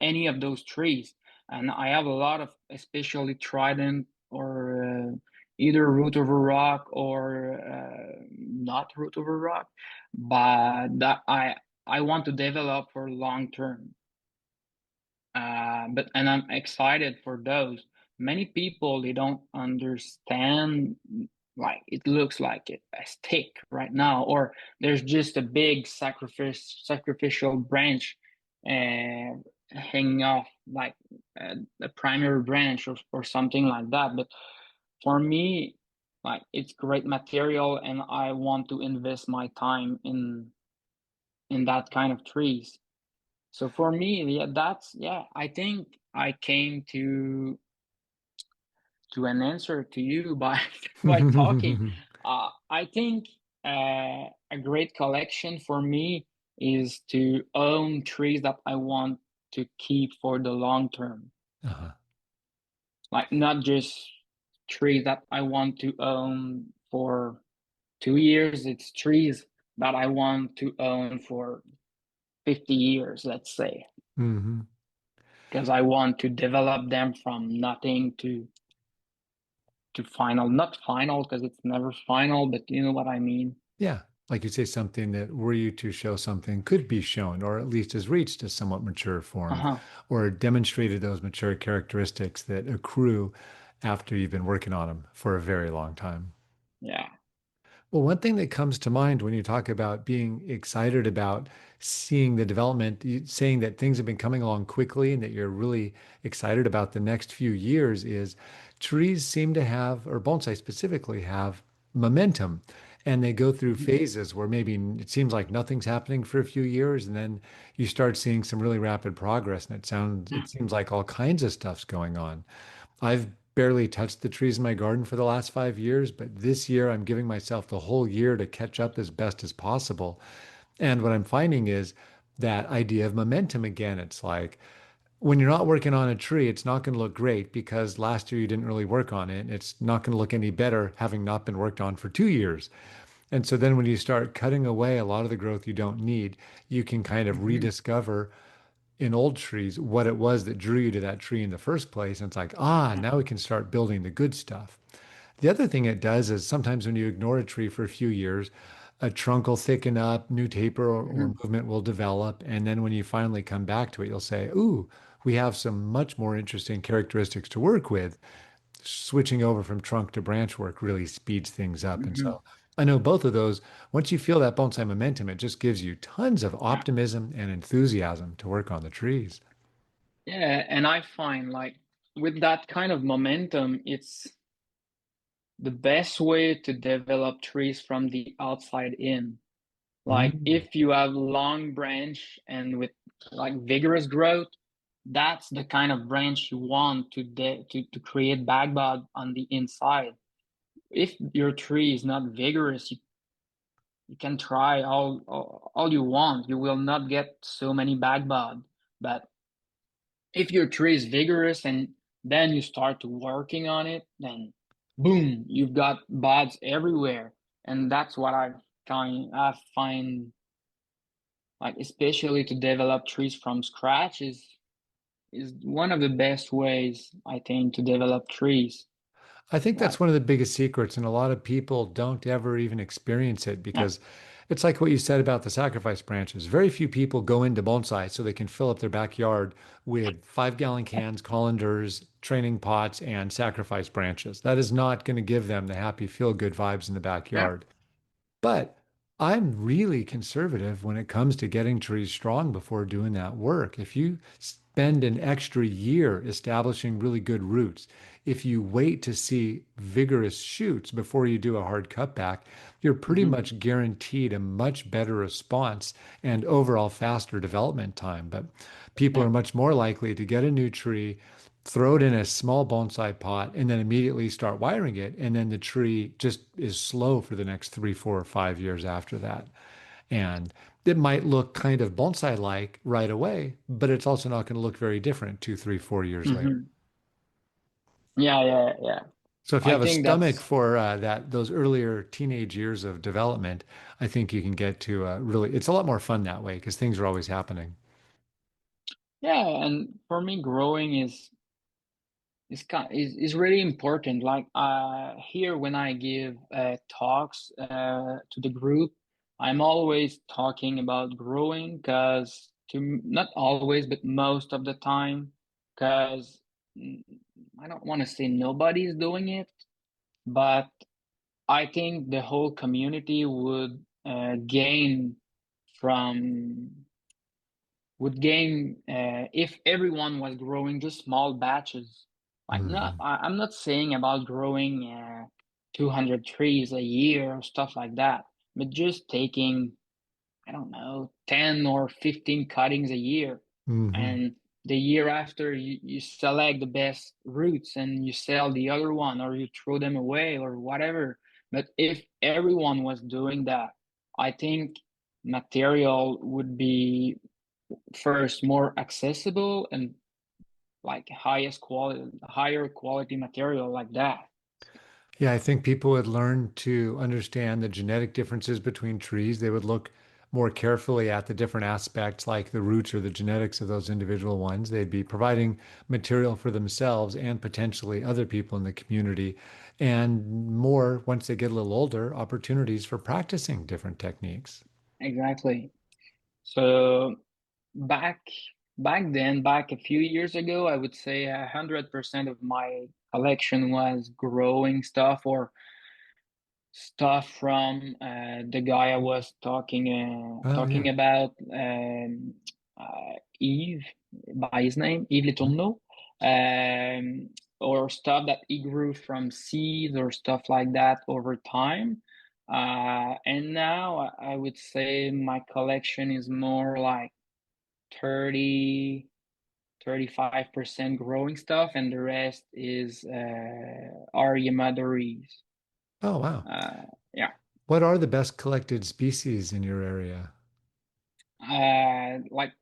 any of those trees, and I have a lot of especially trident or either root over rock or not root over rock, but that I want to develop for long term. But and I'm excited for those. Many people they don't understand like it looks like a stick right now, or there's just a big sacrificial branch hanging off like a primary branch or something like that. But for me, like it's great material, and I want to invest my time in that kind of trees. So for me, yeah, I think I came to an answer to you by by talking. I think a great collection for me is to own trees that I want to keep for the long term. Uh-huh. Like not just trees that I want to own for 2 years. It's trees that I want to own for 50 years, let's say, Hmm. because I want to develop them from nothing to final, not final because it's never final, but you know what I mean. Yeah. Like you say, something that were you to show something could be shown, or at least has reached a somewhat mature form, Uh-huh. or demonstrated those mature characteristics that accrue after you've been working on them for a very long time. Yeah. Well, one thing that comes to mind when you talk about being excited about seeing the development, saying that things have been coming along quickly and that you're really excited about the next few years is trees seem to have, or bonsai specifically, have momentum. And they go through Mhm. phases where maybe it seems like nothing's happening for a few years, and then you start seeing some really rapid progress, and it seems like all kinds of stuff's going on. I've barely touched the trees in my garden for the last 5 years, but this year I'm giving myself the whole year to catch up as best as possible. And what I'm finding is that idea of momentum again. It's like when you're not working on a tree, it's not going to look great because last year you didn't really work on it. It's not going to look any better having not been worked on for 2 years. And so then when you start cutting away a lot of the growth you don't need, you can kind of Mhm. rediscover in old trees what it was that drew you to that tree in the first place. And it's like, ah, now we can start building the good stuff. The other thing it does is sometimes when you ignore a tree for a few years, a trunk will thicken up, new taper or Mhm. movement will develop. And then when you finally come back to it, you'll say, ooh, we have some much more interesting characteristics to work with. Switching over from trunk to branch work really speeds things up. And Mhm. so I know both of those, once you feel that bonsai momentum, it just gives you tons of Yeah. optimism and enthusiasm to work on the trees. Yeah, and I find like with that kind of momentum, it's the best way to develop trees from the outside in. Like Mm. if you have long branch and with like vigorous growth, that's the kind of branch you want to create backbone on the inside. If your tree is not vigorous, you can try all you want. You will not get so many backbone. But if your tree is vigorous and then you start to working on it, then boom, you've got buds everywhere. And that's what I find like especially to develop trees from scratch is one of the best ways I think to develop trees. I think Like that's one of the biggest secrets, and a lot of people don't ever even experience it yeah, because it's like what you said about the sacrifice branches. Very few people go into bonsai so they can fill up their backyard with 5 gallon cans, colanders, training pots, and sacrifice branches. That is not going to give them the happy, feel good vibes in the yeah. backyard. But I'm really conservative when it comes to getting trees strong before doing that work. If you spend an extra year establishing really good roots, if you wait to see vigorous shoots before you do a hard cutback, you're pretty Hmm. much guaranteed a much better response and overall faster development time. But people Yeah. are much more likely to get a new tree, throw it in a small bonsai pot, and then immediately start wiring it. And then the tree just is slow for the next 3, 4, or 5 years after that. And it might look kind of bonsai like right away, but it's also not going to look very different 2, 3, 4 years later. Hmm. Yeah, yeah, yeah. So if you I have a think stomach that's for those earlier teenage years of development, I think you can get to really, it's a lot more fun that way because things are always happening. yeah, and for me growing is really important. Like here when I give talks to the group, I'm always talking about growing because not always, but most of the time, because I don't want to say nobody's doing it, but I think the whole community gain from would gain if everyone was growing just small batches. Like not, Mhm. I'm not saying about growing 200 trees a year or stuff like that, but just taking, I don't know, 10 or 15 cuttings a year. Mhm. And the year after, you select the best roots and you sell the other one or you throw them away or whatever. But if everyone was doing that, I think material would be first more accessible and like higher quality material like that. Yeah, I think people would learn to understand the genetic differences between trees. They would look more carefully at the different aspects, like the roots or the genetics of those individual ones. They'd be providing material for themselves and potentially other people in the community. And more, once they get a little older, opportunities for practicing different techniques. Exactly. So back back a few years ago, I would say 100% of my collection was growing stuff or stuff from the guy I was Oh, talking yeah. about, Yves by his name, Yves Letourneau, or stuff that he grew from seeds or stuff like that over time. And now I would say my collection is more like 30, 35% growing stuff, and the rest is are Yamadoris. Oh, wow. Yeah. What are the best collected species in your area? Like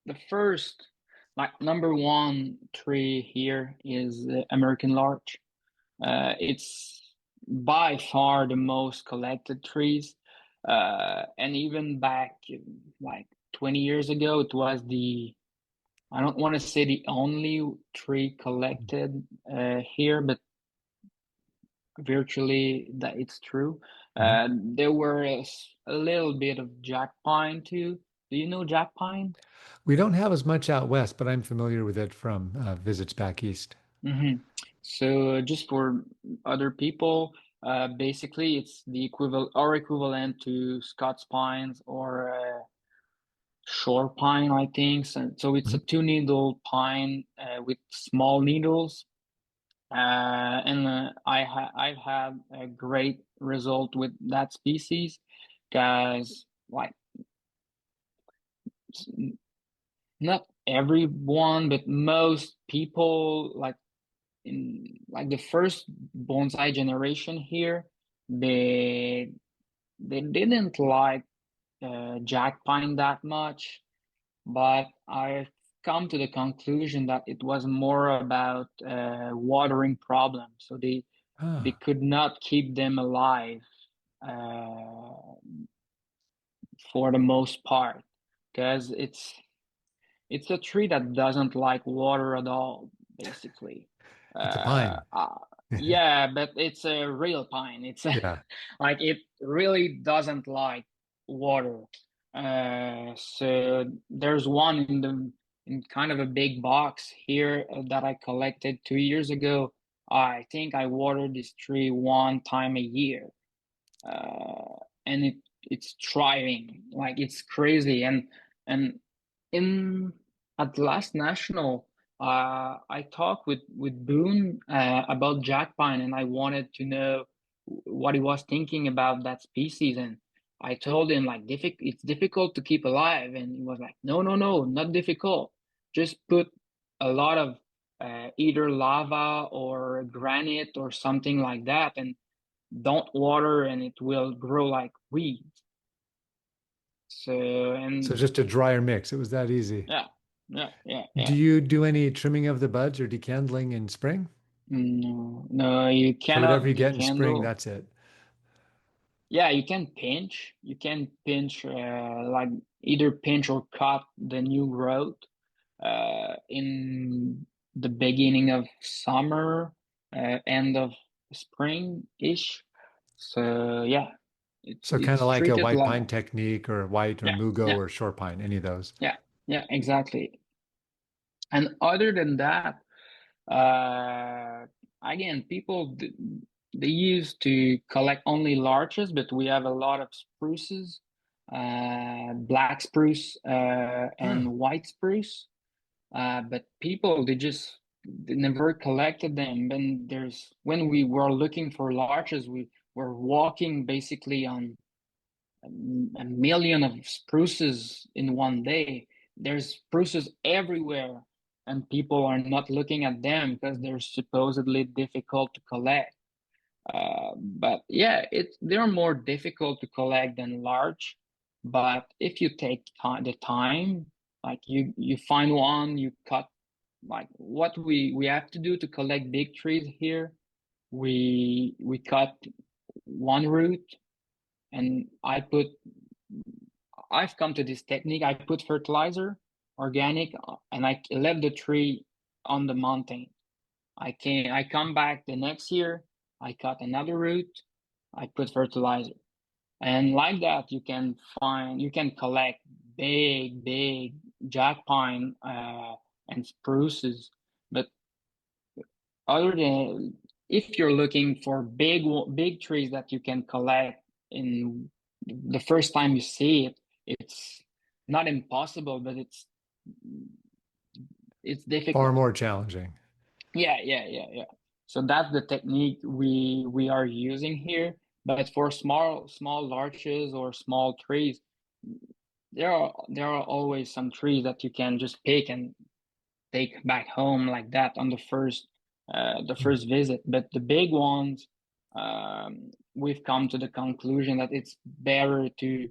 the first, like number one tree here is the American larch. It's by far the most collected trees. And even back like 20 years ago, it was I don't want to say the only tree collected here, but virtually that it's true. Mhm. There were a little bit of jack pine too. Do you know jack pine? We don't have as much out west, but I'm familiar with it from visits back east. Hmm. So just for other people, basically it's the equivalent or equivalent to Scots pines or shore pine, I think. So it's a Mhm. two needle pine with small needles. And I've had a great result with that species because like not everyone, but most people like in like the first bonsai generation here, they they didn't like jack pine that much, but I've come to the conclusion that it was more about watering problems. So they Ah, could not keep them alive uh, for the most part because it's a tree that doesn't like water at all, basically. it's a Uh, pine. uh, yeah, but it's a real pine. It's a, Yeah. like it really doesn't like water. So there's one in kind of a big box here that I collected 2 years ago. I think I watered this tree one time a year, and it's thriving like it's crazy. And in at the last national, I talked with Boone about jack pine, and I wanted to know what he was thinking about that species. And I told him like it's difficult to keep alive, and he was like, no, no, no, not difficult. Just put a lot of either lava or granite or something like that, and don't water and it will grow like weeds. So, So and just a drier mix. It was that easy. yeah, yeah, yeah, Do yeah. you do any trimming of the buds or decandling in spring? No, no, you So whatever cannot you get in spring, decandle. that's it. Yeah, you can pinch, like either pinch or cut the new growth, in the beginning of summer, end of spring-ish. So yeah, So kind of it's like a treated white like, pine technique or white or yeah, mugo yeah, or shore pine, any of those. yeah, yeah, exactly. And other than that, uh, again, they used to collect only larches, but we have a lot of spruces, black spruce, Oh, and white spruce. But people they never collected them. And there's when we were looking for larches, we were walking basically on a million of spruces in one day. There's spruces everywhere, and people are not looking at them because they're supposedly difficult to collect. But yeah, they're more difficult to collect than large. But if you take the time, like you find one, you cut like what we have to do to collect big trees here. we cut one root, and I've come to this technique. I put fertilizer, organic, and I left the tree on the mountain. I come back the next year, I cut another root, I put fertilizer. And like that, you can collect big jack pine and spruces. But other than if you're looking for big trees that you can collect in the first time you see it, it's not impossible, but it's Far difficult. more challenging. Yeah. So that's the technique we are using here. But for small larches or small trees, there are always some trees that you can just pick and take back home like that on the Mm. first visit. But the big ones, we've come to the conclusion that it's better to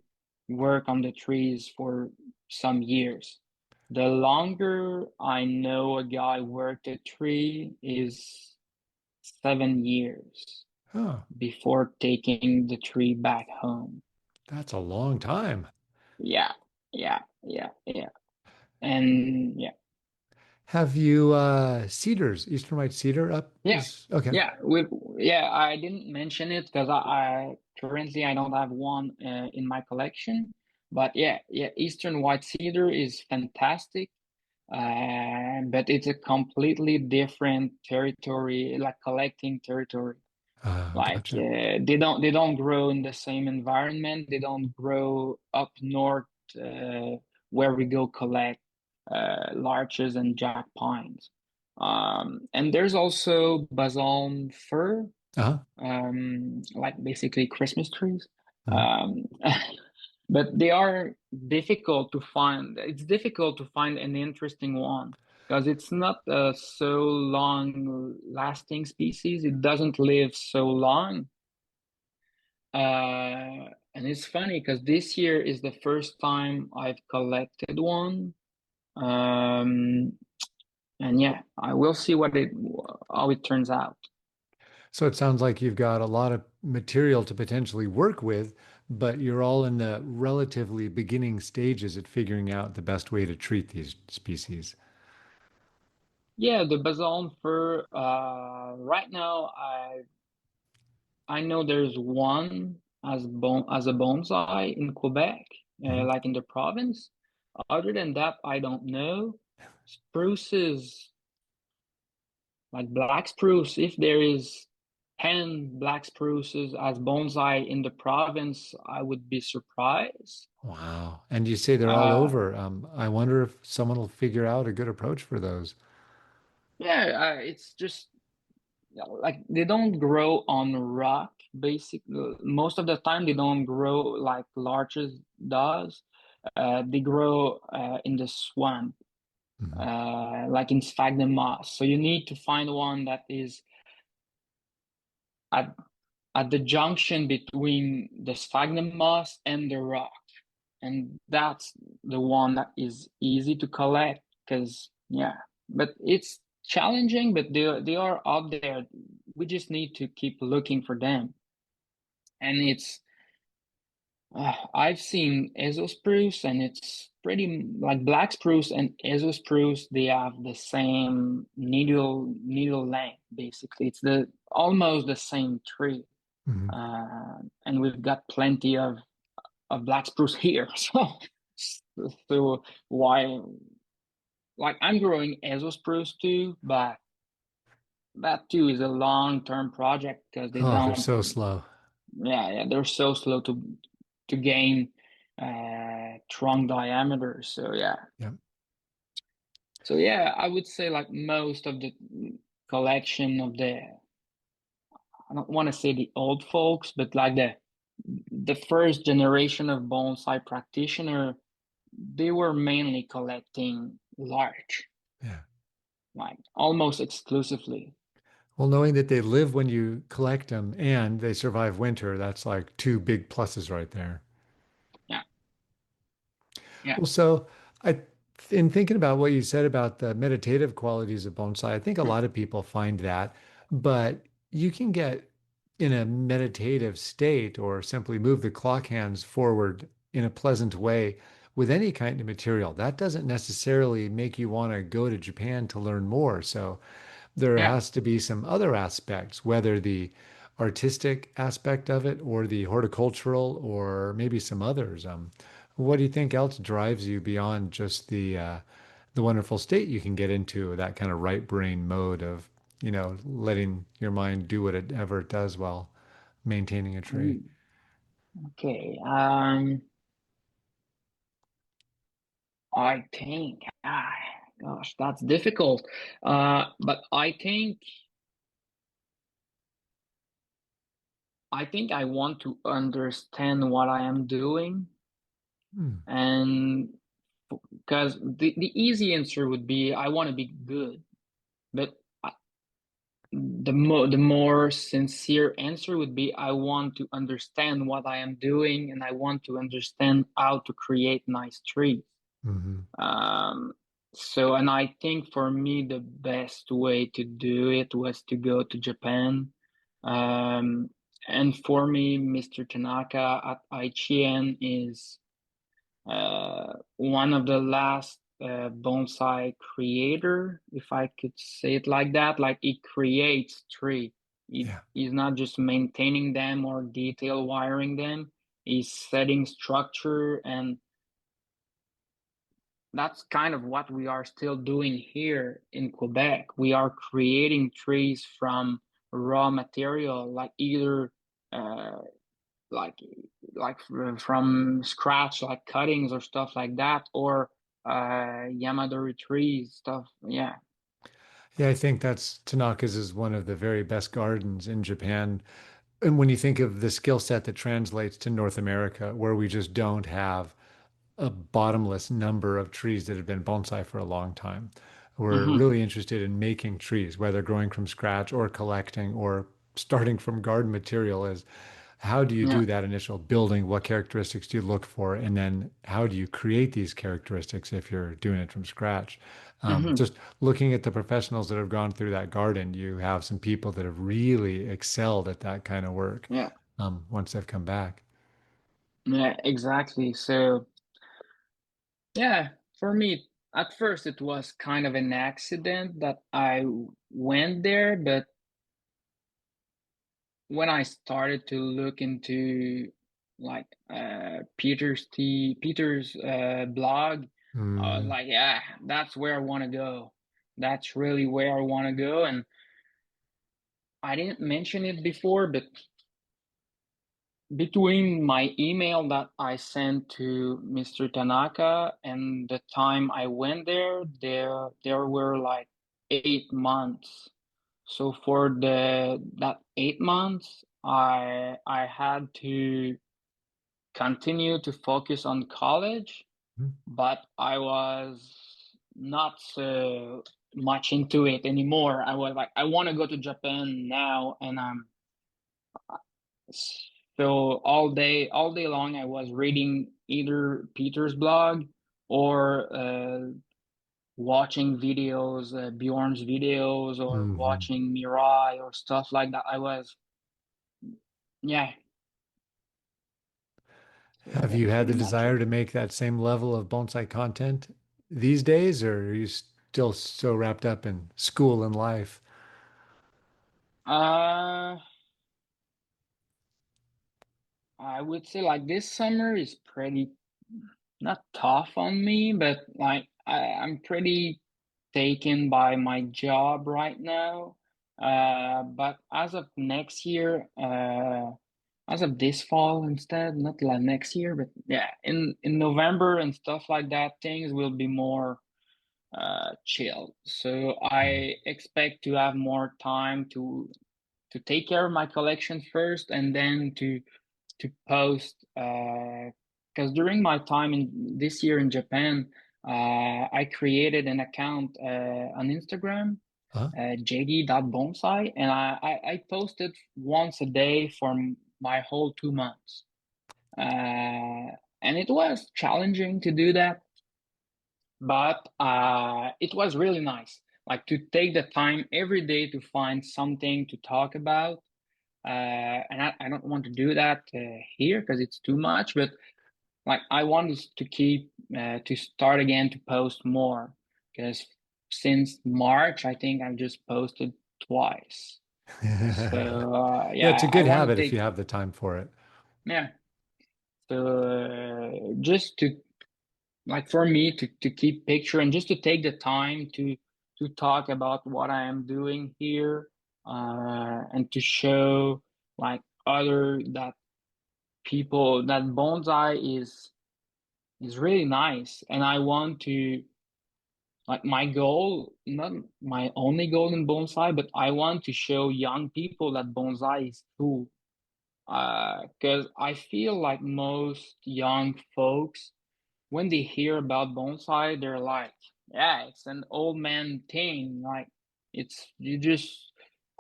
work on the trees for some years. The longer I know a guy worked a tree is 7 years Oh, before taking the tree back home. that's a long time. Yeah, yeah. And yeah. Have you cedars, Eastern white cedar up Yeah, is okay. yeah. I didn't mention it because I currently I don't have one in my collection, but yeah. Eastern white cedar is fantastic, but it's a completely different territory, like collecting territory. Like Gotcha. they don't grow in the same environment. They don't grow up north where we go collect larches and jack pines. And there's also balsam fir, Uh-huh. like basically Christmas trees. Mhm. Um, but they are difficult to find. It's difficult to find an interesting one because it's not a so long lasting species. It doesn't live so long. And it's funny because this year is the first time I've collected one. Um, and yeah, I will see how it turns out. So it sounds like you've got a lot of material to potentially work with, but you're all in the relatively beginning stages at figuring out the best way to treat these species. Yeah, the balsam fir. Right now, I know there's one as a bonsai in Quebec, Mhm. like in the province. Other than that, I don't know. Spruces, like black spruce, if there is 10 black spruces as bonsai in the province, I would be surprised. Wow. And you say they're all Uh, over. I wonder if someone will figure out a good approach for those. yeah, it's just like they don't grow on rock. Basically, most of the time they don't grow like larches does. They grow in the swamp, Mhm. like in sphagnum moss. So you need to find one that is at at the junction between the sphagnum moss and the rock. And that's the one that is easy to collect because yeah, but it's challenging, but they are out there. We just need to keep looking for them. And it's I've seen Ezo spruce, and it's pretty like black spruce and Ezo spruce. They have the same needle length. Basically, it's the almost the same tree. Mhm. And we've got plenty of black spruce here. So why, like I'm growing Ezo spruce too, but that too is a long-term project because they Oh, they're don't, so slow. yeah, they're so slow to gain trunk diameter. Yeah. So yeah, I would say like most of the collection of I don't want to say the old folks, but like the first generation of bonsai practitioner, they were mainly collecting large, Yeah. like almost exclusively. Well, knowing that they live when you collect them and they survive winter, that's like two big pluses right there. Yeah, yeah. Well, so I, in thinking about what you said about the meditative qualities of bonsai, I think a lot of people find that, but you can get in a meditative state or simply move the clock hands forward in a pleasant way with any kind of material. That doesn't necessarily make you want to go to Japan to learn more. So there Yeah. has to be some other aspects, whether the artistic aspect of it or the horticultural or maybe some others. What do you think else drives you beyond just the wonderful state you can get into, that kind of right brain mode of, letting your mind do whatever it does while maintaining a tree? Mm, okay. I think, gosh, that's difficult. But I think I want to understand what I am doing, Hmm. and because the easy answer would be I want to be good, but the more sincere answer would be I want to understand what I am doing, and I want to understand how to create nice trees. Hmm. Um, so, and I think for me, the best way to do it was to go to Japan. Um, and for me, Mr. Tanaka at Aichi-en is one of the last bonsai creator, if I could say it like that. Like he creates tree. Yeah. He's not just maintaining them or detail wiring them. He's setting structure, and that's kind of what we are still doing here in Quebec. We are creating trees from raw material, like either uh, like from scratch, like cuttings or stuff like that, or Yamadori trees stuff. Yeah. Yeah, I think that's Tanaka's is one of the very best gardens in Japan. And when you think of the skill set that translates to North America, where we just don't have a bottomless number of trees that have been bonsai for a long time. We're Mm-hmm. really interested in making trees, whether growing from scratch or collecting or starting from garden material. Is how do you Yeah. do that initial building? What characteristics do you look for? And then how do you create these characteristics if you're doing it from scratch? Mm-hmm. Just looking at the professionals that have gone through that garden, you have some people that have really excelled at that kind of work Yeah. once they've come back. Yeah. Exactly. So yeah, for me, at first it was kind of an accident that I went there, but when I started to look into like Peter's blog, I was Mm, like, yeah, that's where I want to go. That's really where I want to go. And I didn't mention it before, but between my email that I sent to Mr. Tanaka and the time I went there were like 8 months. So for the that 8 months, I had to continue to focus on college, mm, but I was not so much into it anymore. I was like, I want to go to Japan now, and so all day long, I was reading either Peter's blog or watching videos, Bjorn's videos, or mhm. watching Mirai or stuff like that. I was, yeah. So Have you that's had pretty the much desire it. to make that same level of bonsai content these days, or are you still so wrapped up in school and life? Uh, I would say like this summer is pretty not tough on me, but like I'm pretty taken by my job right now. But as of next year, as of this fall instead, not like next year, but yeah, in November and stuff like that, things will be more chill. So Mm. I expect to have more time to take care of my collection first, and then to post because during my time in this year in Japan, I created an account on Instagram, Huh? jd.bonsai, and I posted once a day for my whole 2 months. And it was challenging to do that, but it was really nice. like to take the time every day to find something to talk about. And I don't want to do that here because it's too much, but like I want to keep to start again to post more because since March, I think I've just posted twice. So Yeah, it's a yeah, I good want habit to if you take, have the time for it. yeah. So just to like for me to keep picture and just to take the time to talk about what I am doing here and to show like other that people that bonsai is really nice, and I want to like my goal, not my only goal in bonsai, but I want to show young people that bonsai is cool. Because I feel like most young folks, when they hear about bonsai, they're like, yeah, it's an old man thing. Like it's you just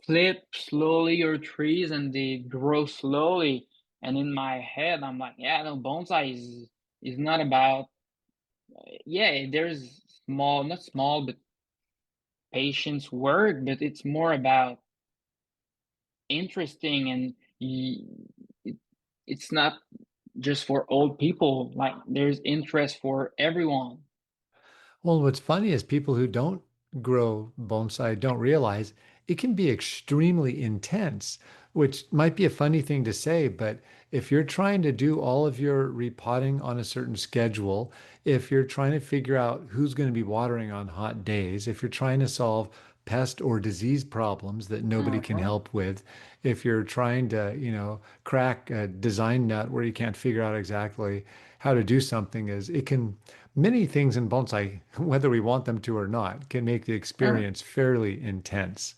clip slowly your trees and they grow slowly. And in my head, I'm like, yeah, no, bonsai is not about yeah, there's small, not small, but patience work, but it's more about interesting and it, it's not just for old people. Like there's interest for everyone. Well, what's funny is people who don't grow bonsai don't realize it can be extremely intense, which might be a funny thing to say, but if you're trying to do all of your repotting on a certain schedule, if you're trying to figure out who's going to be watering on hot days, if you're trying to solve pest or disease problems that nobody can Uh-huh. help with, if you're trying to, crack a design nut where you can't figure out exactly how to do something, is it can many things in bonsai, whether we want them to or not, can make the Yeah. experience fairly intense.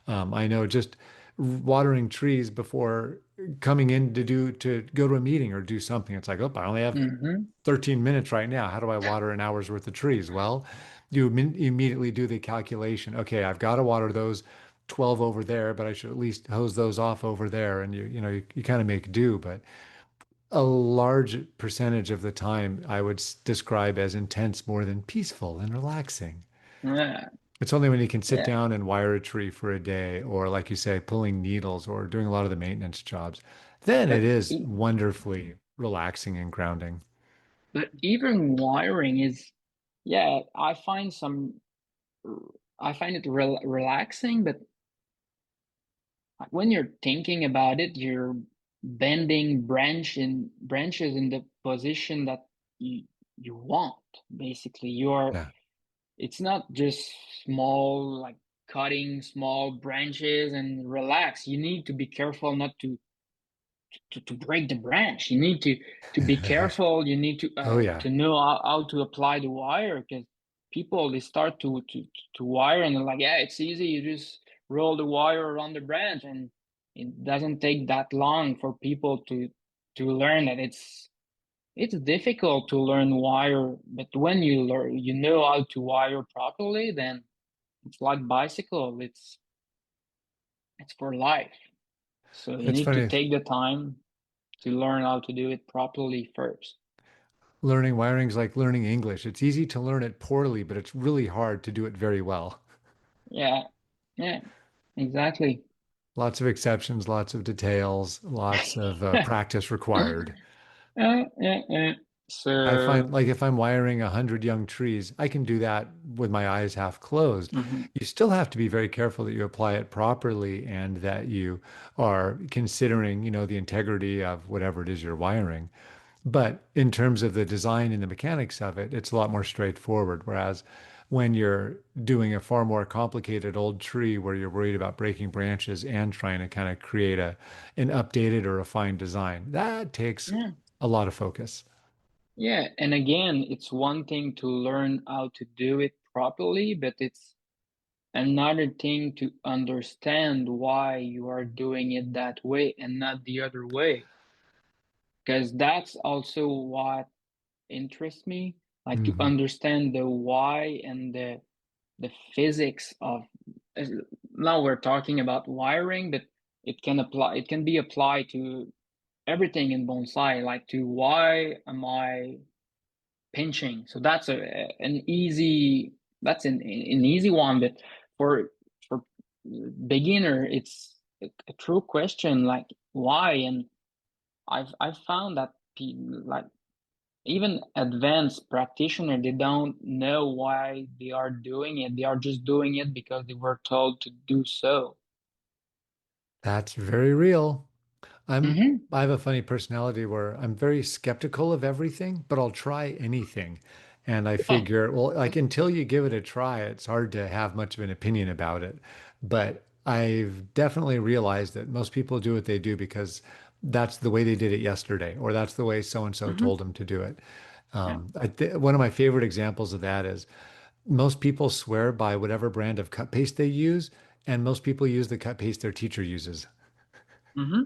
I know just watering trees before coming in to go to a meeting or do something. It's like, oh, I only have Mm-hmm. 13 minutes right now. How do I water an hour's worth of trees? Well, you immediately do the calculation. Okay, I've got to water those 12 over there, but I should at least hose those off over there. And you kind of make do, but a large percentage of the time I would describe as intense more than peaceful and relaxing. Yeah. It's only when you can sit Yeah. down and wire a tree for a day, or like you say, pulling needles or doing a lot of the maintenance jobs, then it But is wonderfully relaxing and grounding. but even wiring is yeah, I find it relaxing, but when you're thinking about it, you're bending branches in the position that you want. Basically, you're Yeah. it's not just small like cutting small branches and relax. You need to be careful not to break the branch. You need to be careful. You need Oh yeah. to know how to apply the wire because people they start to wire and they're like, yeah, it's easy. You just roll the wire around the branch, and it doesn't take that long for people to learn that it's difficult to learn wire, but when you learn, you know how to wire properly, then it's like bicycle. It's for life. So you It's need to funny. take the time to learn how to do it properly first. Learning wiring is like learning English. It's easy to learn it poorly, but it's really hard to do it very well. Yeah, yeah, exactly. Lots of exceptions, lots of details, lots of practice required. Yeah. I find So, like if I'm wiring 100 young trees, I can do that with my eyes half closed. mhm, You still have to be very careful that you apply it properly and that you are considering, the integrity of whatever it is you're wiring. But in terms of the design and the mechanics of it, it's a lot more straightforward. Whereas when you're doing a far more complicated old tree where you're worried about breaking branches and trying to kind of create an updated or refined design, that takes yeah, a lot of focus. yeah. And again, it's one thing to learn how to do it properly, but it's another thing to understand why you are doing it that way and not the other way. Because that's also what interests me, like to Hmm. understand the why and the physics of now we're talking about wiring, but it can be applied to everything in bonsai, like to why am I pinching? So that's an easy. that's an easy one, but for beginner, it's a true question, like why? And I've found that like even advanced practitioner, they don't know why they are doing it. They are just doing it because they were told to do so. That's very real. Mm-hmm. I have a funny personality where I'm very skeptical of everything, but I'll try anything. And I Yeah. figure, well, like until you give it a try, it's hard to have much of an opinion about it. But I've definitely realized that most people do what they do because that's the way they did it yesterday, or that's the way so and so Mm-hmm. told them to do it. Yeah. One of my favorite examples of that is most people swear by whatever brand of cut paste they use, and most people use the cut paste their teacher uses. Mm-hmm.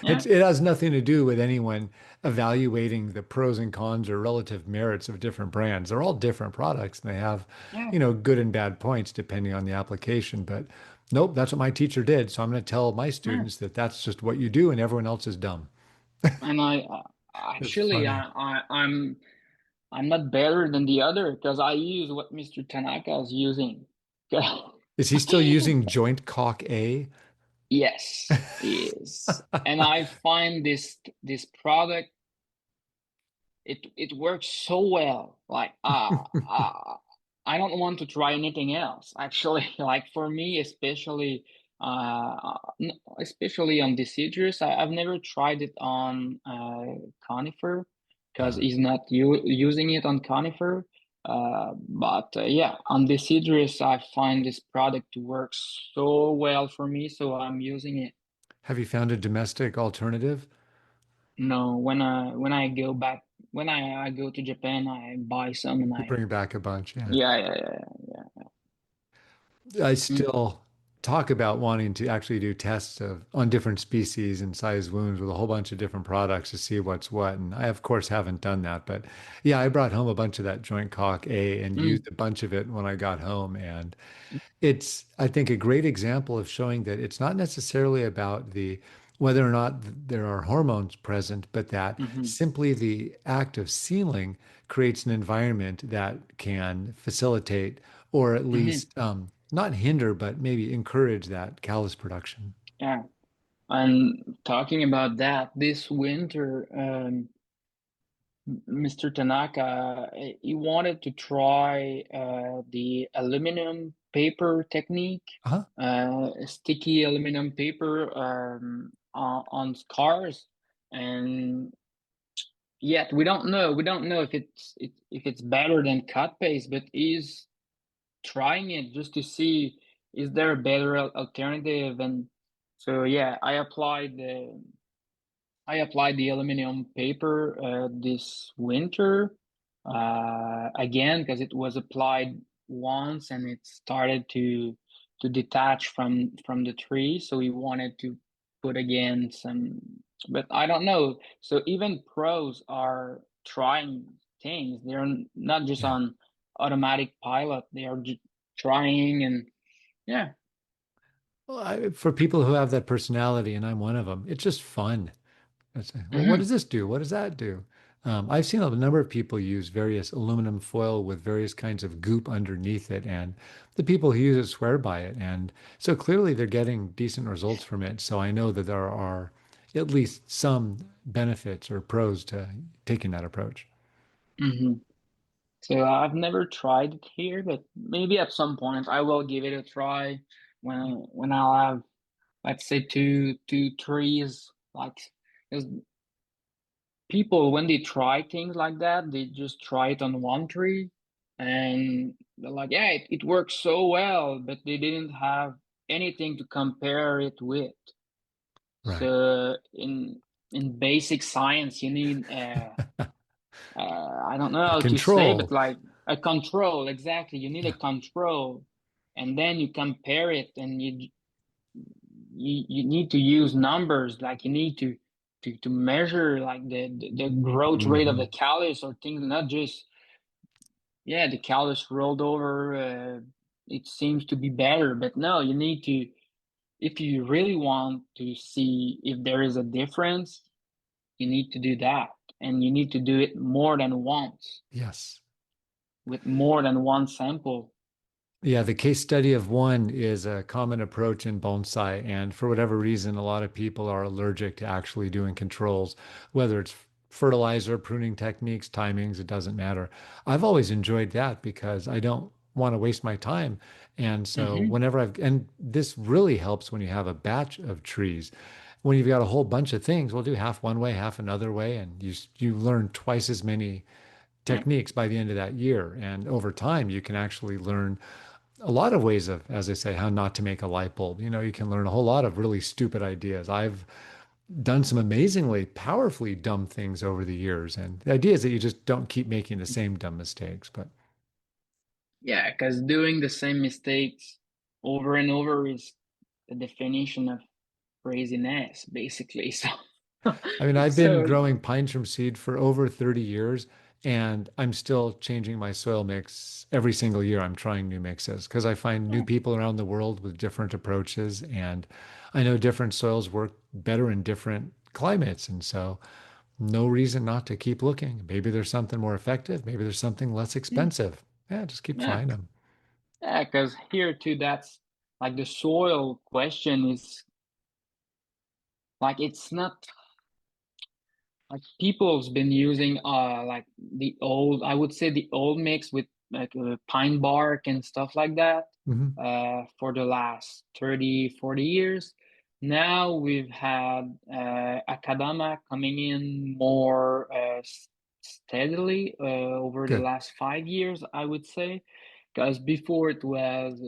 Yeah. It has nothing to do with anyone evaluating the pros and cons or relative merits of different brands. They're all different products and they have, Yeah. good and bad points depending on the application. But nope, that's what my teacher did. So I'm going to tell my Yeah. students that that's just what you do and everyone else is dumb. And It's actually funny. I'm not better than the other because I use what Mr. Tanaka is using. Is he still using Joint Cock A? Yes, yes. And I find this product, it works so well. Like I don't want to try anything else. Actually, like for me, especially on deciduous, I've never tried it on conifer because Uh, he's not using it on conifer. But yeah, on deciduous, I find this product works so well for me, so I'm using it. have you found a domestic alternative? No, when I go back, when I go to Japan, I buy some and You bring back a bunch, yeah. yeah, yeah, yeah, I yeah. Mm, still talk about wanting to actually do tests of on different species and size wounds with a whole bunch of different products to see what's what. And I, of course, haven't done that. But yeah, I brought home a bunch of that joint cock A and mm, used a bunch of it when I got home. And it's, I think, a great example of showing that it's not necessarily about the whether or not there are hormones present, but that mm-hmm, simply the act of sealing creates an environment that can facilitate or at mm-hmm, least not hinder, but maybe encourage that callus production. yeah. And talking about that, this winter, Mr. Tanaka, he wanted to try the aluminum paper technique, Uh-huh. sticky aluminum paper on scars, and yet we don't know. We don't know if it's better than cut paste, but he's trying it just to see is there a better alternative. And so yeah, I applied the aluminum paper this winter again because it was applied once and it started to detach from the tree. So we wanted to put again some, but I don't know. So even pros are trying things. They're not just Yeah. on automatic pilot. They are trying and yeah. Well, for people who have that personality, and I'm one of them, it's just fun. It's like, well, what does Hmm. this do? What does that do? I've seen a number of people use various aluminum foil with various kinds of goop underneath it, and the people who use it swear by it. And so clearly they're getting decent results from it. So I know that there are at least some benefits or pros to taking that approach. Hmm. So I've never tried it here, but maybe at some point I will give it a try when I'll have, let's say, two trees. Like, because people when they try things like that, they just try it on one tree, and they're like, yeah, it works so well, but they didn't have anything to compare it with. Right. So in basic science, you need I don't know A how to say, but control. like a control, exactly. You need a Yeah. control, and then you compare it, and you need to use numbers, like you need to measure like the growth rate of the Hmm. callus or things, not just yeah, the callus rolled over. It seems to be better, but no, you need to if you really want to see if there is a difference, you need to do that, and you need to do it more than once Yes. with more than one sample. Yeah, the case study of one is a common approach in bonsai. And for whatever reason, a lot of people are allergic to actually doing controls, whether it's fertilizer, pruning techniques, timings, it doesn't matter. I've always enjoyed that because I don't want to waste my time. And so Hmm. whenever and this really helps when you have a batch of trees. When you've got a whole bunch of things, we'll do half one way, half another way, and you learn twice as many Yeah. techniques by the end of that year. And over time, you can actually learn a lot of ways of, as I say, how not to make a light bulb. You know, you can learn a whole lot of really stupid ideas. I've done some amazingly, powerfully dumb things over the years. And the idea is that you just don't keep making the same dumb mistakes. But Yeah, because doing the same mistakes over and over is the definition of craziness, basically. So, I mean, I've been so growing pines from seed for over 30 years, and I'm still changing my soil mix every single year. I'm trying new mixes because I find new yeah, people around the world with different approaches, and I know different soils work better in different climates. And so, no reason not to keep looking. Maybe there's something more effective, maybe there's something less expensive. Yeah, just keep yeah, trying them. yeah. Because here too, that's like the soil question is like it's not like people's been using like the old, I would say the old mix with like pine bark and stuff like that Hmm. for the last 30, 40 years. Now we've had Akadama coming in more steadily over the Good. last 5 years, I would say, because before it was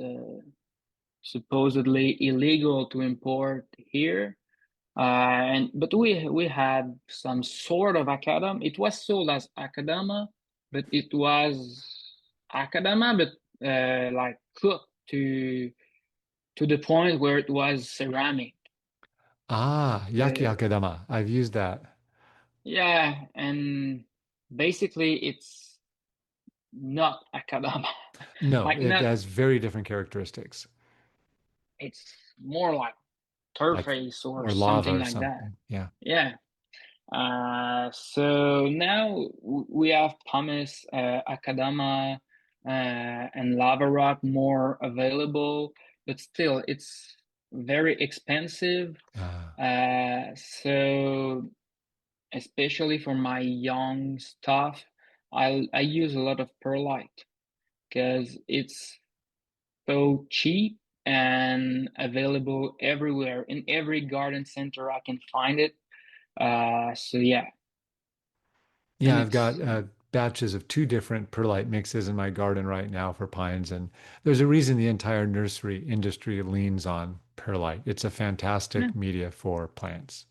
supposedly illegal to import here. And but we had some sort of academ. It was sold as academa, but it was academa, but like cooked to the point where it was ceramic. Ah, yaki Uh, akadama. I've used that. yeah, and basically it's not academa. No, Like it not, has very different characteristics, it's more like like turface or or lava something or like that. something. Yeah. Yeah. So now we have pumice, Akadama, and lava rock more available, but still it's very expensive. Uh, So especially for my young stuff, I use a lot of perlite because it's so cheap and available everywhere. In every garden center I can find it. So yeah, and yeah, I've it's got batches of two different perlite mixes in my garden right now for pines, and there's a reason the entire nursery industry leans on perlite. It's a yeah, fantastic media for plants.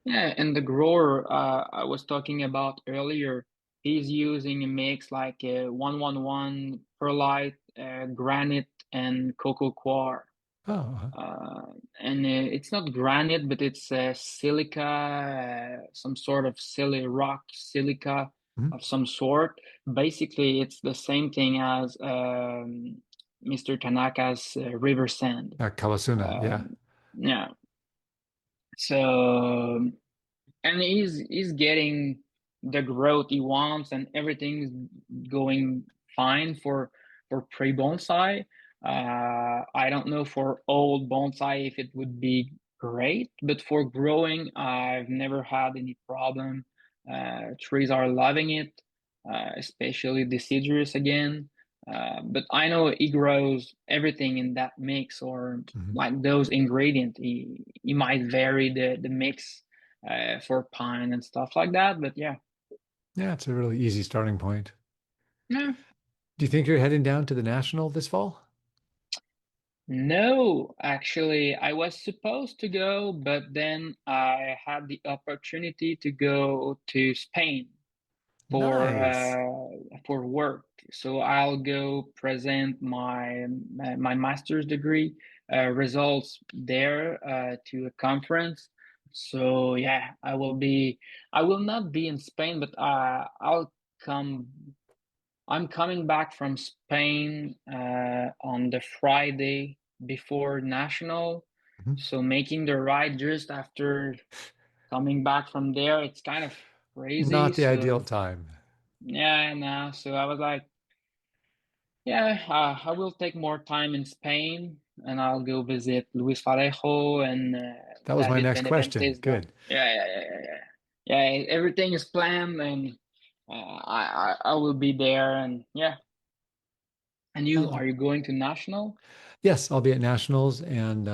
yeah. And the grower I was talking about earlier, he's using a mix like 111 perlite, granite, and cocoa coir. Oh, Uh, and it's not granite, but it's silica, some sort of rock silica mhm. of some sort. Basically, it's the same thing as Mr. Tanaka's river sand. Kawasuna, yeah. Um, yeah. So, and he's getting the growth he wants, and everything's going fine for pre-bonsai. I don't know for old bonsai if it would be great, but for growing, I've never had any problem. Trees are loving it, especially deciduous again. But I know he grows everything in that mix or Mhm. like those ingredients. He might vary the mix for pine and stuff like that. But yeah, Yeah, it's a really easy starting point. yeah. Do you think you're heading down to the National this fall? No, actually, I was supposed to go, but then I had the opportunity to go to Spain Nice. for work. So I'll go present my master's degree results there to a conference. So yeah, I will not be in Spain, but I'll come. I'm coming back from Spain on the Friday before National. Mhm. So making the ride just after coming back from there, it's kind of crazy. Not the ideal So time. yeah, no. So I was like, Yeah, I will take more time in Spain, and I'll go visit Luis Vallejo and That was my David next question. Benavente's there. Good. Yeah. Everything is planned, and I will be there, and yeah. And you, Uh, are you going to national? yes, I'll be at Nationals and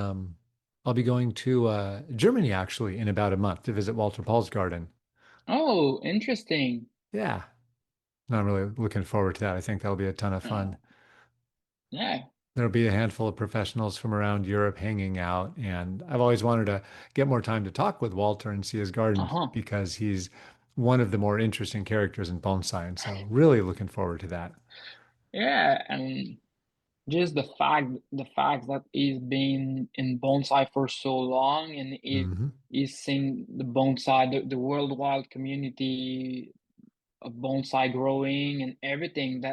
I'll be going to Germany actually in about a month to visit Walter Paul's garden. Oh, interesting. Yeah, and I'm really looking forward to that. I think that'll be a ton of fun. Oh, yeah. There'll be a handful of professionals from around Europe hanging out, and I've always wanted to get more time to talk with Walter and see his garden Uh-huh. because he's one of the more interesting characters in bonsai, and so really looking forward to that. Yeah, and just the fact that he's been in bonsai for so long and Hmm. he's seen the bonsai, the worldwide community of bonsai growing and everything,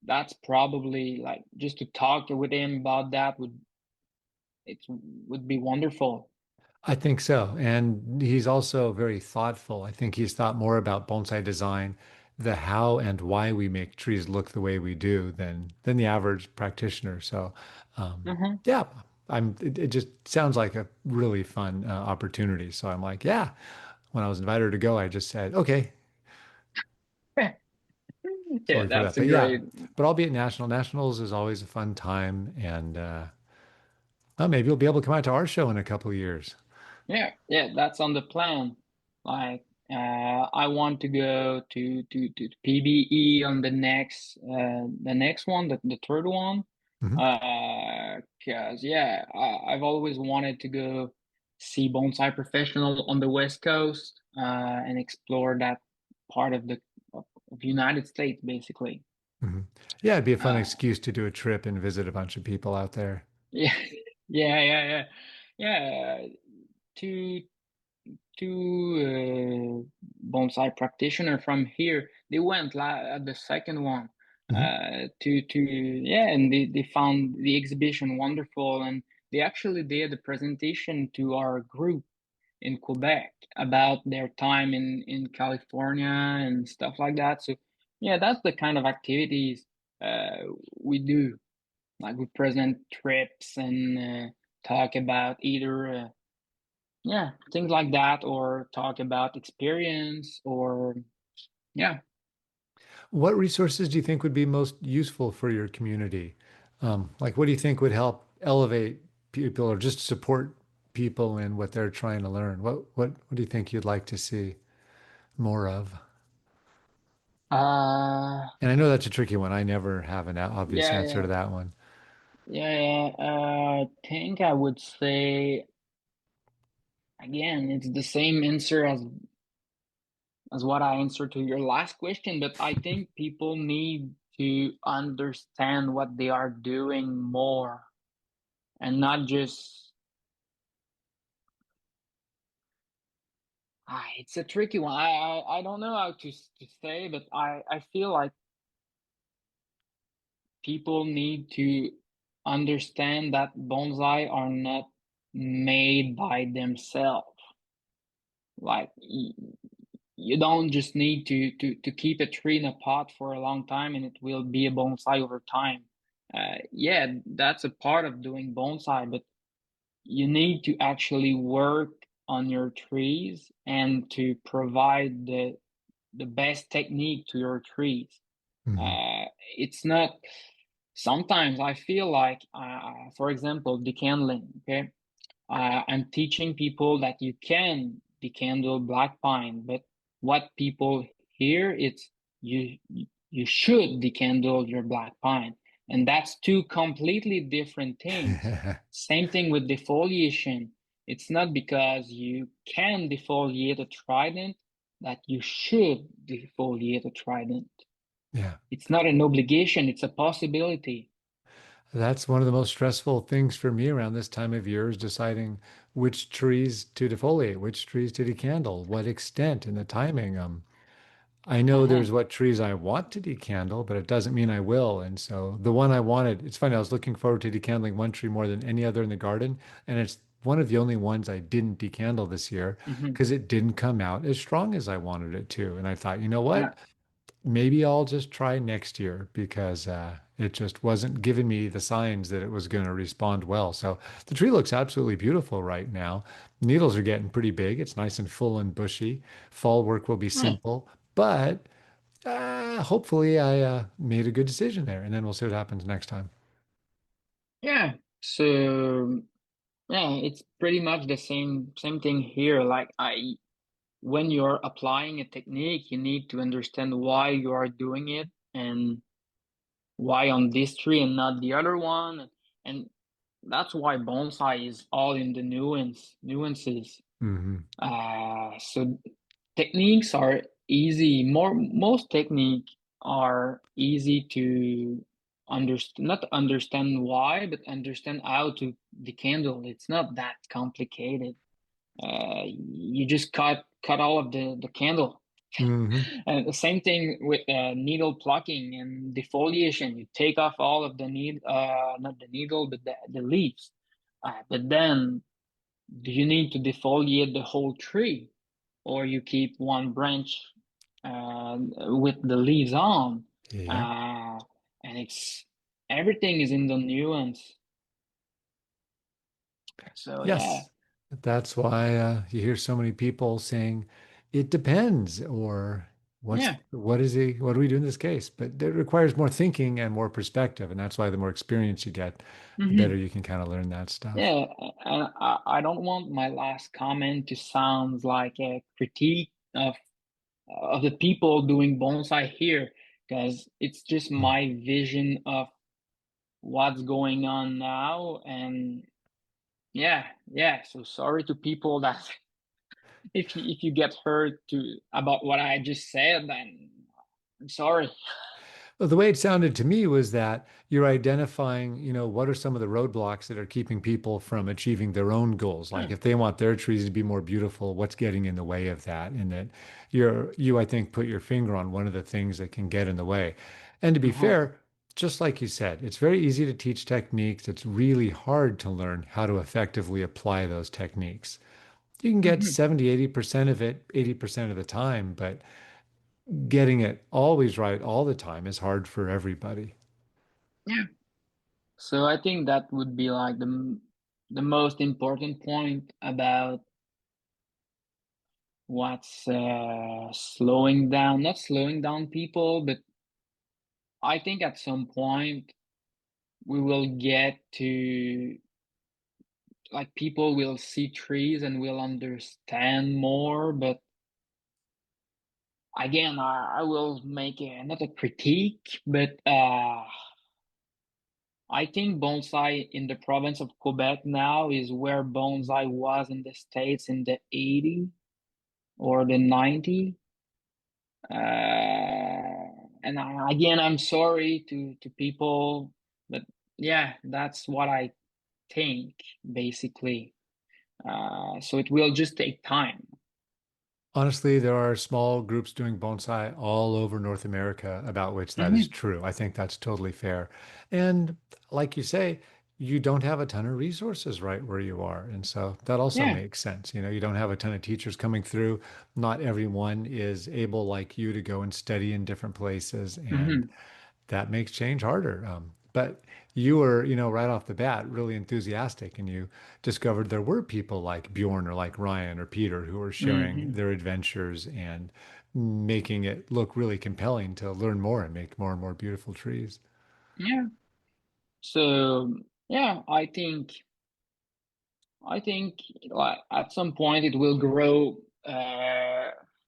that's probably like just to talk with him about that would be wonderful. I think so. And he's also very thoughtful. I think he's thought more about bonsai design, the how and why we make trees look the way we do than the average practitioner. So, Uh-huh. yeah, it just sounds like a really fun opportunity. So I'm like, yeah. When I was invited to go, I just said, okay, Yeah, totally for that. that's a But yeah, great. but I'll be at Nationals is always a fun time, and oh, maybe you'll be able to come out to our show in a couple of years. Yeah, that's on the plan. Like, I want to go to PBE on the next one, the third one. Mhm. 'Cause yeah, I've always wanted to go see Bonsai Professional on the West Coast, and explore that part of United States, basically. Mhm. Yeah, it'd be a fun Uh, excuse to do a trip and visit a bunch of people out there. yeah, yeah. To two bonsai practitioner from here. They went at the second one Mhm. to yeah, and they found the exhibition wonderful, and they actually did a presentation to our group in Quebec about their time in California and stuff like that. So yeah, that's the kind of activities uh, we do. Like we present trips and talk about either. Yeah, things like that, or talk about experience, or yeah. What resources do you think would be most useful for your community? Like, what do you think would help elevate people or just support people in what they're trying to learn? What do you think you'd like to see more of? Uh, And I know that's a tricky one. I never have an obvious yeah, answer yeah, to that one. I think I would say again, it's the same answer as what I answered to your last question, but I think people need to understand what they are doing more, and not just. It's a tricky one. I don't know how to say, but I feel like people need to understand that bonsai are not made by themselves. Like you don't just need to keep a tree in a pot for a long time and it will be a bonsai over time. Yeah, that's a part of doing bonsai, but you need to actually work on your trees and to provide the best technique to your trees. Hmm. Uh, it's not. Sometimes I feel like, for example, decandling. Okay, I'm teaching people that you can decandle black pine, but what people hear it's you you should decandle your black pine, and that's two completely different things. Same thing with defoliation. It's not because you can defoliate a trident that you should defoliate a trident. Yeah. It's not an obligation, it's a possibility. That's one of the most stressful things for me around this time of year is deciding which trees to defoliate, which trees to decandle, what extent and the timing. I know Uh-huh. there's what trees I want to decandle, but it doesn't mean I will. And so the one I wanted, it's funny, I was looking forward to decandling one tree more than any other in the garden. And it's one of the only ones I didn't decandle this year Hmm. because it didn't come out as strong as I wanted it to. And I thought, you know Yeah. what? Maybe I'll just try next year because It just wasn't giving me the signs that it was going to respond well. So the tree looks absolutely beautiful right now. Needles are getting pretty big. It's nice and full and bushy. Fall work will be Yeah, simple, but hopefully I made a good decision there, and then we'll see what happens next time. yeah. So yeah, it's pretty much the same thing here. Like I when you're applying a technique, you need to understand why you are doing it and why on this tree and not the other one. And that's why bonsai is all in the nuances. Hmm. So techniques are easy. Most technique are easy to understand, not understand why, but understand how to the candle. It's not that complicated. You just cut all of the candle. Hmm. And the same thing with needle plucking and defoliation. You take off all of the not the needle, but the leaves. But then, do you need to defoliate the whole tree, or you keep one branch with the leaves on? Yeah. Uh, and it's everything is in the nuance. So yeah, Yes. That's why you hear so many people saying it depends, or yeah. what do we do in this case? But it requires more thinking and more perspective, and that's why the more experience you get, the better Hmm. you can kind of learn that stuff. Yeah, and I don't want my last comment to sound like a critique of the people doing bonsai here, because it's just Mm. my vision of what's going on now. And yeah, yeah. So sorry to people that if you get hurt to about what I just said, then I'm sorry. Well, the way it sounded to me was that you're identifying, what are some of the roadblocks that are keeping people from achieving their own goals? Like Yeah. if they want their trees to be more beautiful, what's getting in the way of that? And that I think, put your finger on one of the things that can get in the way. And to be Uh-huh. fair, just like you said, it's very easy to teach techniques. It's really hard to learn how to effectively apply those techniques. You can get Hmm. 70, 80% of it, 80% of the time, but getting it always right all the time is hard for everybody. Yeah. So I think that would be like the most important point about what's slowing down, not slowing down people, but I think at some point we will get to like people will see trees and will understand more. But again, I will make not a critique, but I think bonsai in the province of Quebec now is where bonsai was in the States in the 80s or the 90s. And again, I'm sorry to people, but yeah, that's what I think basically. So it will just take time. Honestly, there are small groups doing bonsai all over North America about which that is Hmm. true. I think that's totally fair. And like you say, you don't have a ton of resources right where you are. And so that also Yeah. makes sense. You don't have a ton of teachers coming through. Not everyone is able, like you, to go and study in different places. And Hmm. that makes change harder. But you were, right off the bat, really enthusiastic, and you discovered there were people like Bjorn or like Ryan or Peter who were sharing Hmm. their adventures and making it look really compelling to learn more and make more and more beautiful trees. Yeah. So yeah, I think like at some point it will grow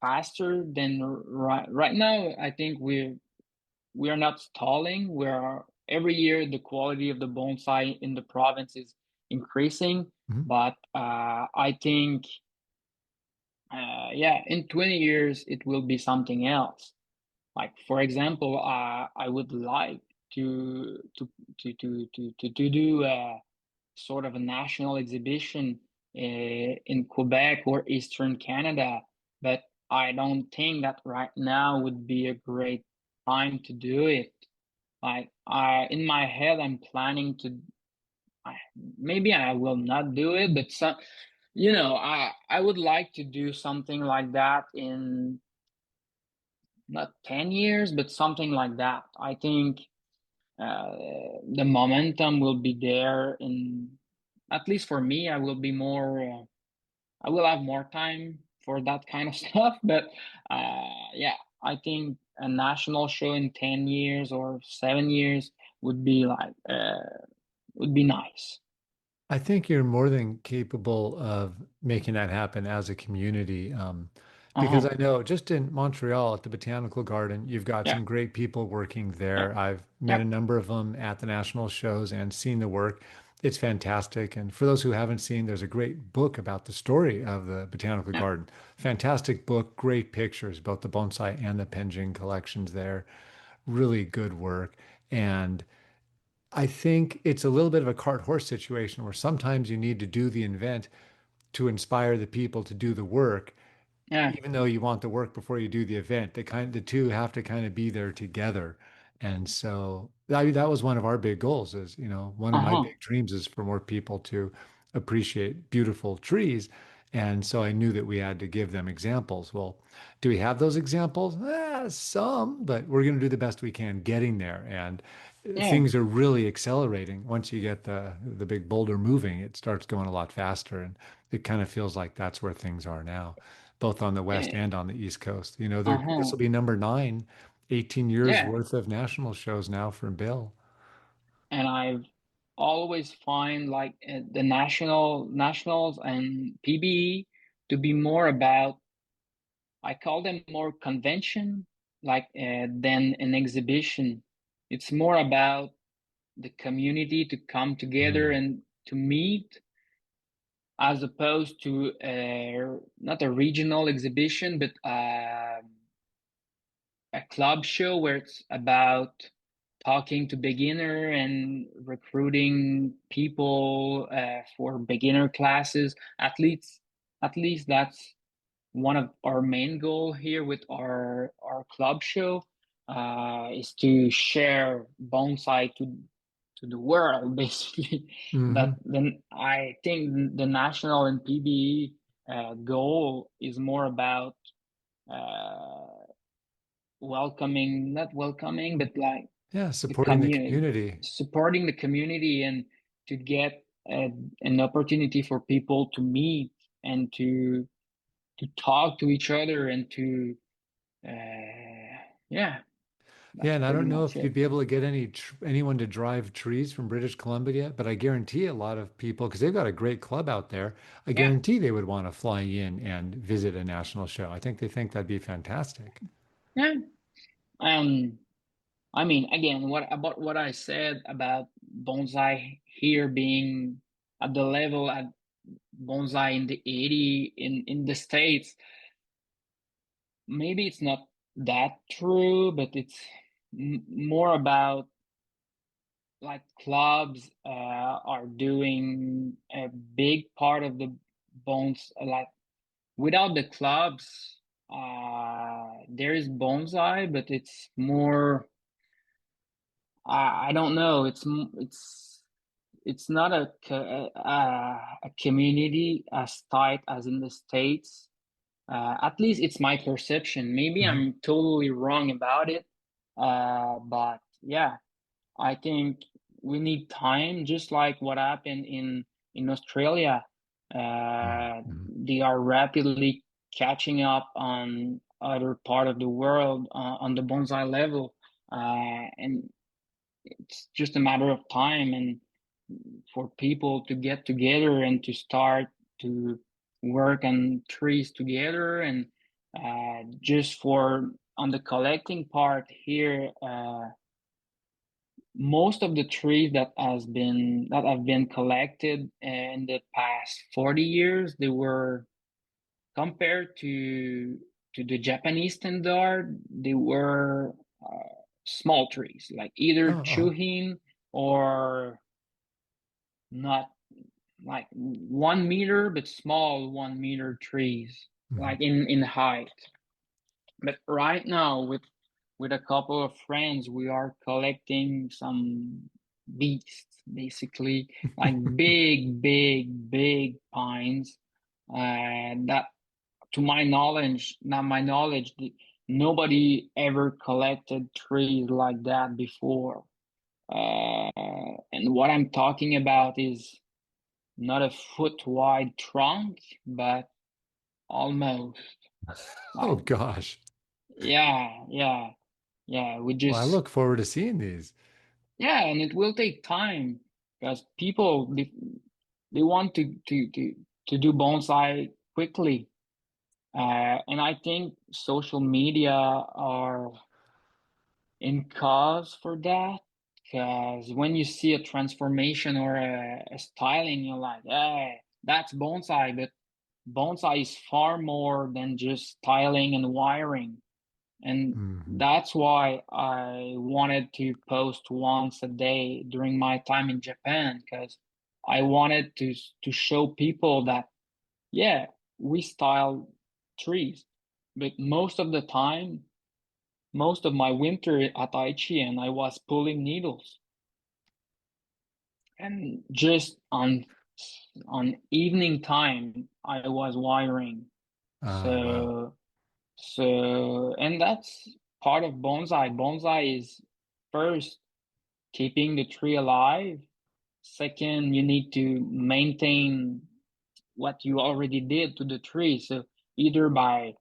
faster than right now. I think we are not stalling. We're every year the quality of the bonsai in the province is increasing, Mhm. but I think yeah, in 20 years it will be something else. Like for example, I would like to to to do sort of a national exhibition in Quebec or Eastern Canada, but I don't think that right now would be a great time to do it. Like in my head, I'm planning to. I, Maybe I will not do it, but I would like to do something like that in not 10 years, but something like that. I think the momentum will be there, and at least for me, I will be more. I will have more time for that kind of stuff. But yeah, I think a national show in 10 years or 7 years would be like would be nice. I think you're more than capable of making that happen as a community. Because Uh-huh. I know just in Montreal at the Botanical Garden, you've got Yeah. some great people working Yeah. there. I've met Yeah. a number of them at the national shows and seen the work. It's fantastic. And for those who haven't seen, there's a great book about the story of the Botanical Yeah. Garden. Fantastic book, great pictures, both the bonsai and the penjing collections there. Really good work. And I think it's a little bit of a cart horse situation where sometimes you need to do the event to inspire the people to do the work, Yeah. even though you want the work before you do the event. The two have to kind of be there together. And so that was one of our big goals is, one of my Uh-huh. big dreams is for more people to appreciate beautiful trees. And so I knew that we had to give them examples. Well, do we have those examples? Some, but we're going to do the best we can getting there. And Yeah. things are really accelerating. Once you get the big boulder moving, it starts going a lot faster. And it kind of feels like that's where things are now, both on the West Yeah. and on the East Coast. This Uh-huh. will be number nine, 18 years Yeah. worth of national shows now from Bill. And I've always find like the nationals and PBE to be more about, I call them more convention like than an exhibition. It's more about the community to come together Mm. and to meet, as opposed to not a regional exhibition, but a club show where it's about talking to beginner and recruiting people for beginner classes. At least that's one of our main goal here with our club show, is to share bonsai to the world basically. But Hmm. then I think the national and PBE goal is more about uh, welcoming, not welcoming, but like Yeah, the supporting the community, community. supporting the community, and to get an opportunity for people to meet and to talk to each other and to yeah, Yeah, that's and I pretty don't know much if you'd it. be able to get anyone to drive trees from British Columbia yet, but I guarantee a lot of people, because they've got a great club out there, I Yeah. guarantee they would want to fly in and visit a national show. I think they think that'd be fantastic. Yeah. um I mean, again, what I said about bonsai here being at the level at bonsai in the 80 in the States, maybe it's not that true, but it's more about like clubs are doing a big part of the bones. Like without the clubs, there is bonsai, but it's more. I don't know. It's not a community as tight as in the States. At least it's my perception. Maybe Mhm. I'm totally wrong about it. But yeah, I think we need time, just like what happened in Australia. Mhm. They are rapidly catching up on other part of the world on the bonsai level, and it's just a matter of time and for people to get together and to start to work on trees together. And just for on the collecting part here, most of the trees that have been collected in the past 40 years, they were compared to the Japanese standard, they were small trees, like either Oh, oh. chuhin or not, like 1 meter, but small 1 meter trees, Mhm. like in height. But right now, with a couple of friends, we are collecting some beasts, basically, like big pines. That, to my knowledge, not my knowledge, nobody ever collected trees like that before. And what I'm talking about is not a foot wide trunk, but almost Oh like, gosh. yeah, yeah, yeah. We Well, I just, look forward to seeing these. yeah, and it will take time because people, they want to do bonsai quickly. And I think social media are in cause for that. Because when you see a transformation or a styling, you're like, hey, that's bonsai. But bonsai is far more than just styling and wiring. And Hmm. that's why I wanted to post once a day during my time in Japan, because I wanted to show people that, yeah, we style trees, but most of the time, most of my winter at Aichi-en, I was pulling needles, and just on evening time, I was wiring. Ah, wow. So and that's part of bonsai. Bonsai is first keeping the tree alive. Second, you need to maintain what you already did to the tree. So either by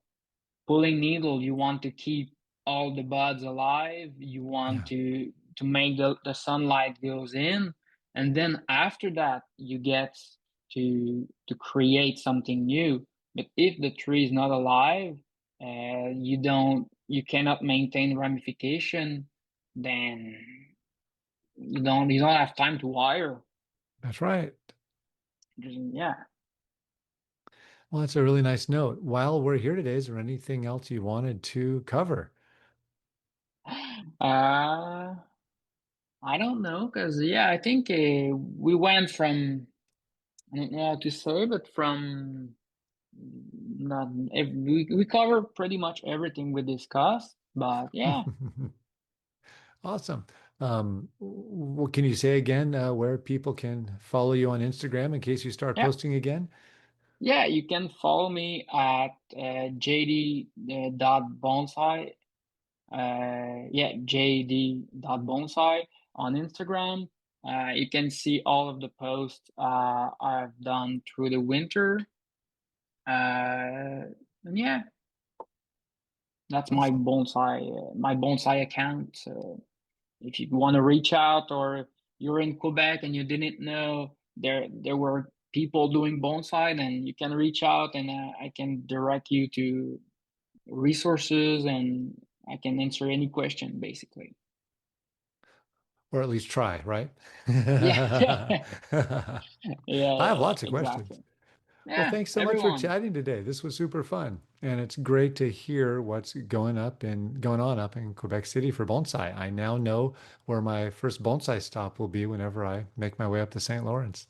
pulling needle, you want to keep all the buds alive, you want Yeah, to make the sunlight goes in, and then after that you get to create something new. But if the tree is not alive, you cannot maintain ramification, then you don't have time to wire. that's right. Yeah. Well, that's a really nice note. While we're here today, is there anything else you wanted to cover? uh I don't know, because yeah, I think we went from, I don't know how to say, but from not we covered pretty much everything we discussed. But yeah, Awesome. What can you say again where people can follow you on Instagram in case you start yeah, posting again? yeah. You can follow me at JD dot bonsai. Yeah, JD dot bonsai on Instagram. You can see all of the posts I've done through the winter. And yeah, that's Awesome. my bonsai account. So if you want to reach out, or you're in Quebec and you didn't know there were people doing bonsai, then you can reach out, and I can direct you to resources, and I can answer any question basically. Or at least try, right? Yeah, I yeah, yeah, have lots of questions. exactly. Well, Yeah, thanks so much for everyone. chatting today. This was super fun. And it's great to hear what's going on up in Quebec City for bonsai. I now know where my first bonsai stop will be whenever I make my way up the St. Lawrence.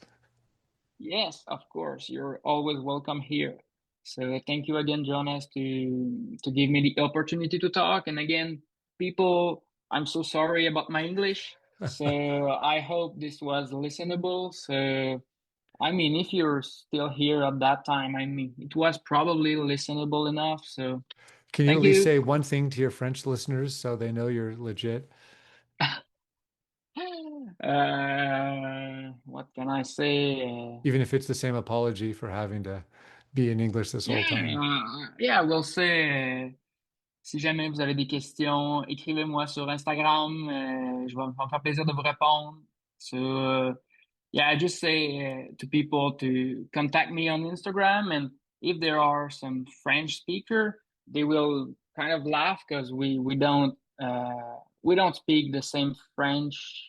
Yes, of course. You're always welcome here. So thank you again, Jonas, to give me the opportunity to talk. And again, people, I'm so sorry about my English. So I hope this was listenable. So I mean, if you're still here at that time, I mean, it was probably listenable enough. So Can you thank at least you. say one thing to your French listeners so they know you're legit? What can I say? Even if it's the same apology for having to be in English this whole Yeah, time. yeah, we'll say. Si jamais vous avez des questions, écrivez-moi sur Instagram. Va me faire plaisir de vous répondre. So, yeah, I just say to people to contact me on Instagram. And if there are some French speaker, they will kind of laugh because we don't speak the same French.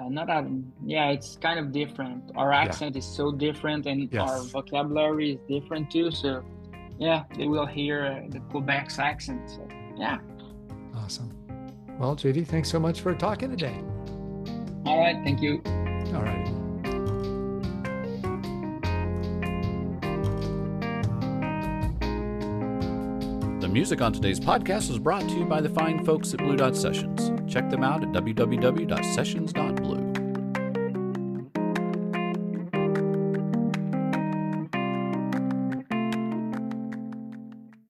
Not that, yeah, it's kind of different. Our Yeah. accent is so different, and our Yes. vocabulary is different too. So, yeah, they will hear the Quebec's accent. So, yeah. Awesome. Well, JD, thanks so much for talking today. All right. Thank you. All right. The music on today's podcast was brought to you by the fine folks at Blue Dot Sessions. Check them out at www.sessions.blue.